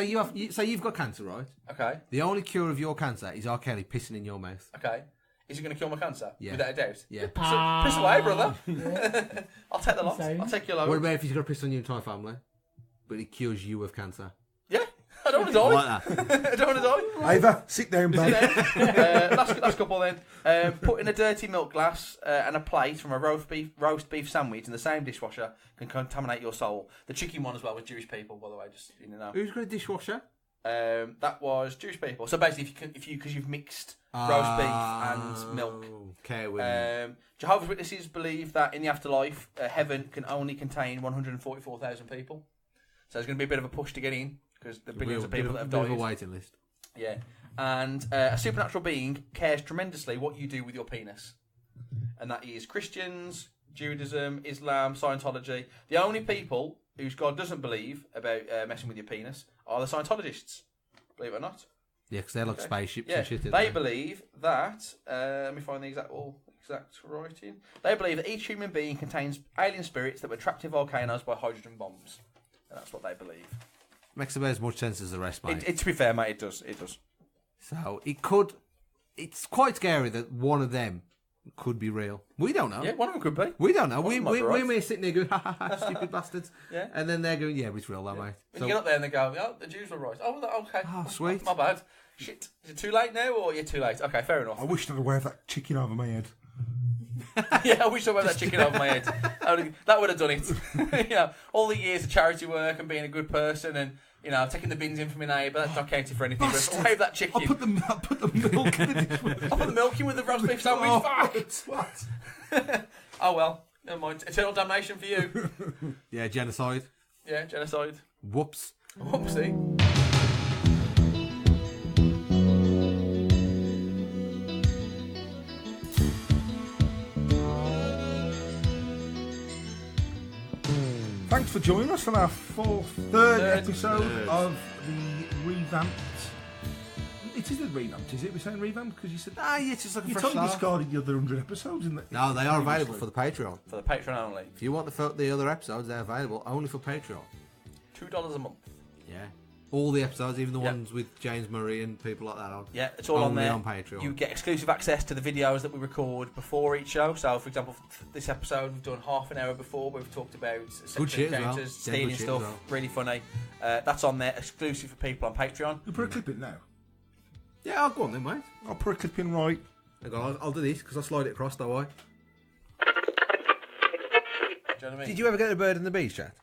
so you've got cancer, right? Okay. The only cure of your cancer is R. Kelly pissing in your mouth. Okay. Is he going to kill my cancer? Yeah. Without a doubt. Yeah. Piss away, brother. I'll take the lot. I'll take your load. What about if he's got to piss on your entire family, but he cures you of cancer? Yeah. I don't want to die. Like that. I don't want to die. Ava, sit down, babe. Last couple then. Putting a dirty milk glass and a plate from a roast beef sandwich in the same dishwasher can contaminate your soul. The chicken one as well was Jewish people, by the way. Just so you know. Who's got a dishwasher? That was Jewish people. So basically, because you've mixed roast beef and milk. Jehovah's Witnesses believe that in the afterlife, heaven can only contain 144,000 people. So there's going to be a bit of a push to get in because the billions of people that have died. Bit of a waiting list. Yeah, and a supernatural being cares tremendously what you do with your penis, and that is Christians, Judaism, Islam, Scientology. The only people whose God doesn't believe about messing with your penis are the Scientologists. Believe it or not. Yeah, because they're like spaceships Yeah, and shit. they believe that. Let me find the exact writing. They believe that each human being contains alien spirits that were trapped in volcanoes by hydrogen bombs, and that's what they believe. Makes about as much sense as the rest, mate. To be fair, mate, it does. It does. So it could. It's quite scary that one of them could be real. We don't know. Yeah, one of them could be. We don't know. One We of them might be right. may sitting there going, ha ha ha, stupid bastards. Yeah. And then they're going, yeah, but it's real though, mate. When you get up there and they go, oh, the Jews were right. Oh, okay. Oh, sweet. My bad. Shit. Is it too late now or you're too late? Okay, fair enough. I wish I'd wear that chicken over my head. Yeah, I wish I had that chicken over my head. That would have done it. All the years of charity work and being a good person and taking the bins in for my neighbour, that's not counted for anything. But I'll save that chicken. I put the milk in the dishwasher. I put the milk in with the roast beef sandwich. What? Oh well, never mind. Eternal damnation for you. Yeah, genocide. Yeah, genocide. Whoops. Whoopsie. Thanks for joining us on our third episode of the revamped. It isn't revamped, is it? We're saying revamped because you said it's just like a you fresh totally start. discarded the other 100 episodes, isn't it? No, they are available for the Patreon. For the Patreon only. If you want the other episodes, they're available only for Patreon. $2 a month. Yeah. All the episodes, even the ones with James Murray and people like that on. Yeah, it's all on only there. on Patreon. You get exclusive access to the videos that we record before each show. So, for example, this episode we've done half an hour before where we've talked about Good shit encounters, as well. stealing Good shit stuff. as well. Really funny. That's on there, exclusive for people on Patreon. You put a clip in now. Yeah, I'll go on then, mate. I'll put a clip in right. Hang on, I'll do this because I'll slide it across, don't I? Do you know what I mean? Did you ever get a bird in the bees, chat?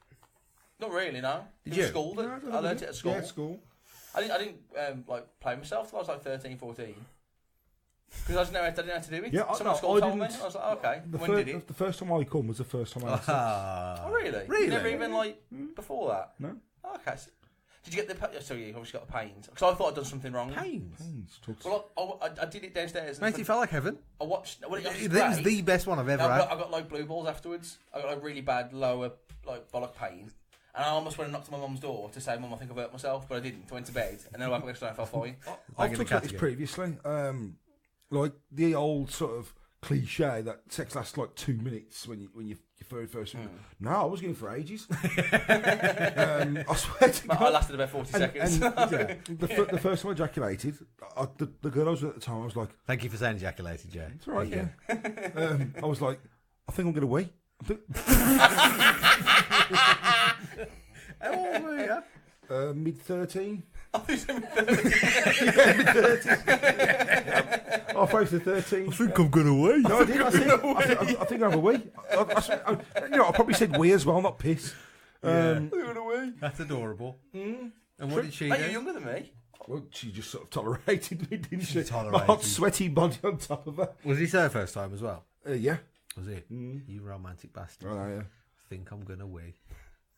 Not really, no. Did In you? school, No, I learned it at school. Yeah, at school. I didn't play myself till I was like 13, 14. Because I didn't know how to do it. Yeah, Someone at school told me. I was like, okay. When did it? The first time I come was the first time I had sex. Oh, really? Really? You never even before that? No. Oh, okay. Did you get the? So you obviously got the pains. Because I thought I'd done something wrong. Pains. Well, I did it downstairs. Mate, it felt like heaven. I watched. Well, it was the best one I've ever had. I got like blue balls afterwards. I got like really bad lower like bollock pain, and I almost went and knocked on my mum's door to say, "Mum, I think I've hurt myself," but I didn't. I went to bed, and then I woke up next day and I felt fine. I've talked about this previously. Like the old sort of cliche that sex lasts like 2 minutes when you very first. No, I was going for ages. I swear to God, I lasted about 40 seconds. The first time I ejaculated, the girl I was with at the time, I was like, "Thank you for saying ejaculated, Jay." It's all right, yeah. I was like, I think I'm going to wee. How old were you? Mid-13. I think yeah, mid-30s. Halfway to 13. I think I'm going to wee. No, I did. I think I have a wee. I probably said wee as well, not piss. That's adorable. And what did she do? Are you younger than me? Well, she just sort of tolerated me, didn't she? Tolerated. My hot, sweaty body on top of her. Was this her first time as well? Yeah. Was it? You romantic bastard. Oh, yeah. I think I'm going to wee.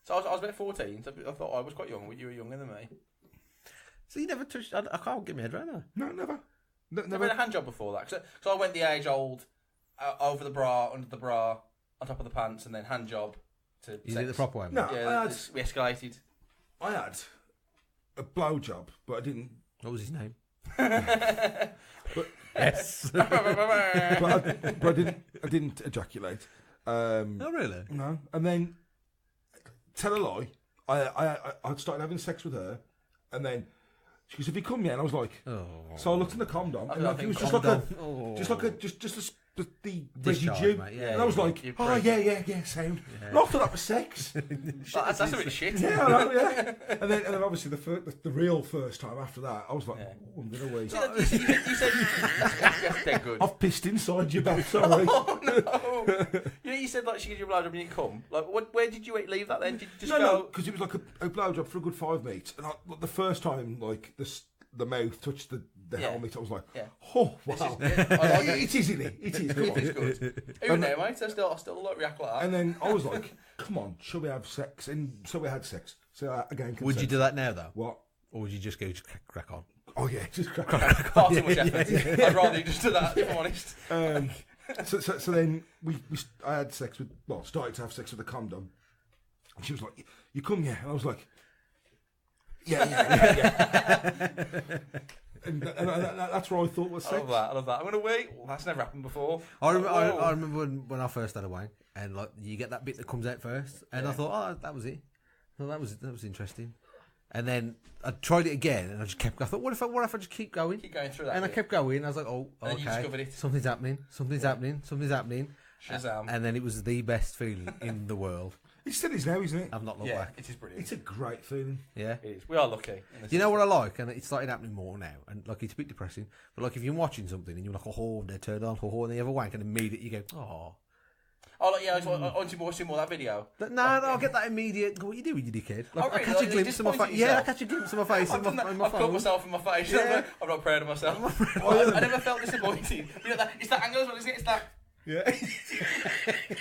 So I was about 14, so I thought I was quite young, but you were younger than me. So you never touched... I can't get my head around that. No, never. Never had a hand job before that. Because I went the age old, over the bra, under the bra, on top of the pants, and then hand job to You sex. did it the proper way, mate? No, Yeah, we escalated. I had a blowjob, but I didn't. What was his name? Yes. but I didn't ejaculate. Oh, really? No. And then, tell a lie, I started having sex with her, and then she goes, "Have you come yet?" And I was like, oh. So I looked in the condom, and like, it was just like the residue, mate, yeah, and I was like, "Oh yeah, sound." And I thought that was sex. That's a bit of shit. Yeah, I know, yeah. And then obviously the real first time after that, I was like, "Oh, I'm gonna wait." You said that's dead good. I've pissed inside your bath. Sorry. Oh no! You said like she gives you a blowjob and you come. Like, where did you leave that then? Did you just No, because it was like a blowjob for a good 5 minutes, and the first time like the mouth touched the helmet, I was like, "Oh wow, it is, isn't it? It is. Come on. It's good." Even now, mate, I still like react like that. And then I was like, "Come on, shall we have sex?" And so we had sex. So again, would you do that now though? What? Or would you just go crack on? Oh yeah, just crack on. Far too much effort. I'd rather you just do that, if I'm honest. So then I had sex started to have sex with the condom, and she was like, "You come here," and I was like, yeah. And that's what I thought was sex. I love that. I'm gonna wait. Well, that's never happened before. I remember when I first had a wank, and like you get that bit that comes out first, and I thought, oh, that was it. Well, that was interesting. And then I tried it again, and I just kept. I thought, what if I just keep going? Keep going through that. And bit. I kept going. And I was like, oh, and okay, you discovered it. Something's happening. Something's happening. Shazam! And then it was the best feeling in the world. It still is now, isn't it? I've not looked back. It is brilliant. It's a great feeling. Yeah, it is. We are lucky. You know what I like, and it's starting happening more now. And like, it's a bit depressing, but like if you're watching something and you're like, oh, they're turned on, and then you have a wank, and immediately you go, oh. Oh, like, yeah, I want to watch more of that video. No, I'll get that immediate. What are you doing, you dickhead? Like, really? I catch a glimpse of my face. Yeah, I catch a glimpse of my face in my I've phone. cut myself in my face. Yeah. I'm not proud of myself. I never felt disappointed. You know, it's that angle as well, isn't it? It's that. Yeah.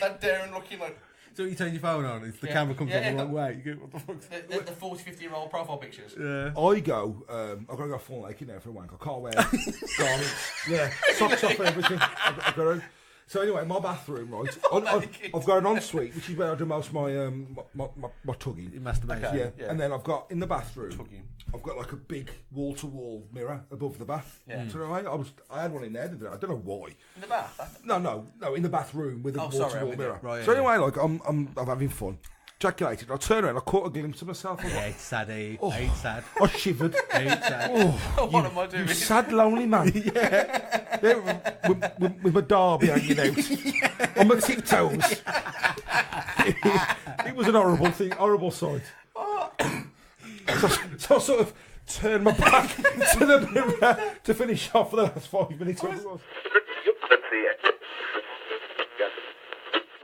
That daring looking like. So you turn your phone on, it's the camera comes on the wrong way. You go, what the fuck? The 40, 50-year-old profile pictures. Yeah. I go, I've got to go full naked now for a wank. I can't wear garments. Yeah, socks off and everything. I've got to. So anyway, my bathroom, right? I've got an ensuite, which is where I do most of my tugging. Your masturbation. Okay, yeah. And then I've got in the bathroom, I've got like a big wall-to-wall mirror above the bath. Yeah. So I had one in there. Didn't I don't know why. In the bath? No, in the bathroom with a wall-to-wall mirror. Right, so anyway, like I'm having fun. Ejaculated. I turn around. I caught a glimpse of myself. Yeah, it's sad. It's sad. I shivered. It's sad. What am I doing? You sad, lonely man. Yeah. With my derby hanging out. On my tiptoes. It was an horrible thing. Horrible sight. So I sort of turned my back to the mirror to finish off for the last 5 minutes.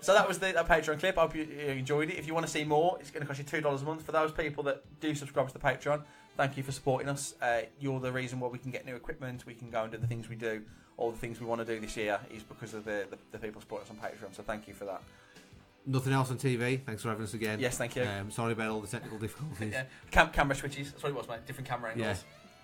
So that was that Patreon clip. I hope you enjoyed it. If you want to see more, it's going to cost you $2 a month. For those people that do subscribe to the Patreon, thank you for supporting us. You're the reason why we can get new equipment, we can go and do the things we do. All the things we want to do this year is because of the people supporting us on Patreon. So thank you for that. Nothing else on TV. Thanks for having us again. Yes, thank you. Sorry about all the technical difficulties. Yeah. Camera switches. That's what it was, mate. Different camera angles. Yeah.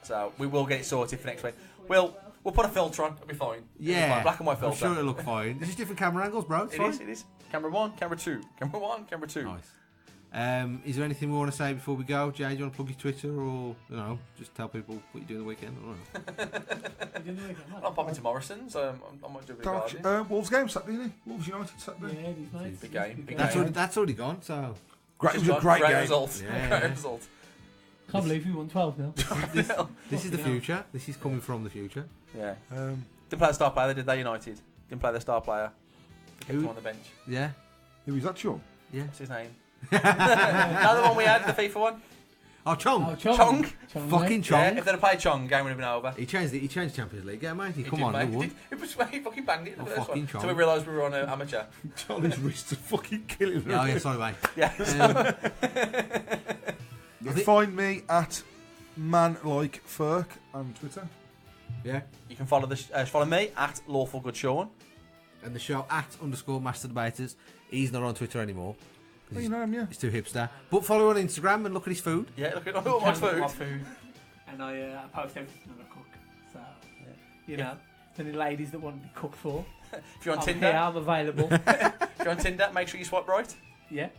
So we will get it sorted for next week. We'll put a filter on. It'll be fine. It'll be fine. Black and white filter. I'm sure it'll look fine. There's just different camera angles, bro. It's fine. It is. Camera 1, camera 2. Camera 1, camera 2. Nice. Is there anything we want to say before we go? Jay, do you want to plug your Twitter or, just tell people what you do in the weekend? I don't know. I'm popping to Morrison's. I might do a bit of gardening. Wolves game Saturday, isn't it? Wolves United Saturday. Yeah, it is, mate. Big game. That's already gone, so... It was a great game. Result. Yeah. Great result. Can't believe we won 12-0. This is the future. This is coming from the future. Yeah. Didn't play the star player, did they, United? Didn't play the star player. They kept him on the bench. Yeah. Who was that, Sean? Yeah. What's his name? Another one we had, the FIFA one. Oh, Chong. Chong. Fucking Chong. Yeah, if they'd have played Chong, game would have been over. He changed Champions League. Yeah, mate. Come did, on, mate. they won. He fucking banged it in the first fucking one. Chong. So we realised we were on an amateur. Charlie's wrists are fucking killing him. Oh, yeah, sorry, mate. Yeah. Find me at manlikeferk on Twitter. Yeah. You can follow me at lawfulgoodsean. And the show at _Master Debaters. He's not on Twitter anymore. Oh, you know him, yeah. He's too hipster. But follow on Instagram and look at his food. Yeah, look at all my food. And I post everything I cook. So, you know, any ladies that want to be cooked for. If you're on I'm Tinder, here, I'm available. if you're on Tinder, make sure you swipe right. Yeah.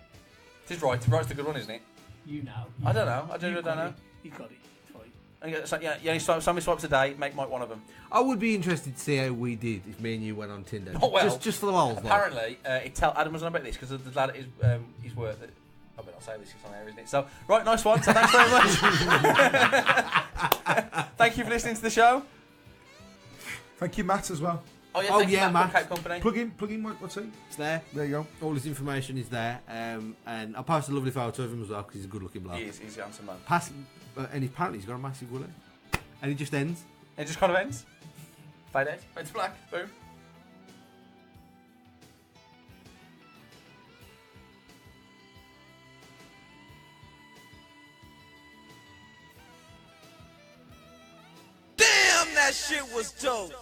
It is right. Right's the good one, isn't it? You know. I don't know. I don't know. You got it. It's fine. You only swipe, so many swipes a day. Make Mike one of them. I would be interested to see how we did if me and you went on Tinder. Oh, well, just for the lols. Apparently, Adam was on about this because the lad at his work. I better not say this, it's on air, isn't it? So, right, nice one. So, thanks very much. Thank you for listening to the show. Thank you, Matt, as well. Oh, yeah, thank you, Matt. From Cape Company. Plug in, what's he? It's there. There you go. All his information is there. And I'll post a lovely photo of him as well because he's a good looking bloke. He's a handsome man. And apparently he's got a massive willy. And he just ends. It just kind of ends. Fade out. Fade to black. Boom. Damn, that shit was dope.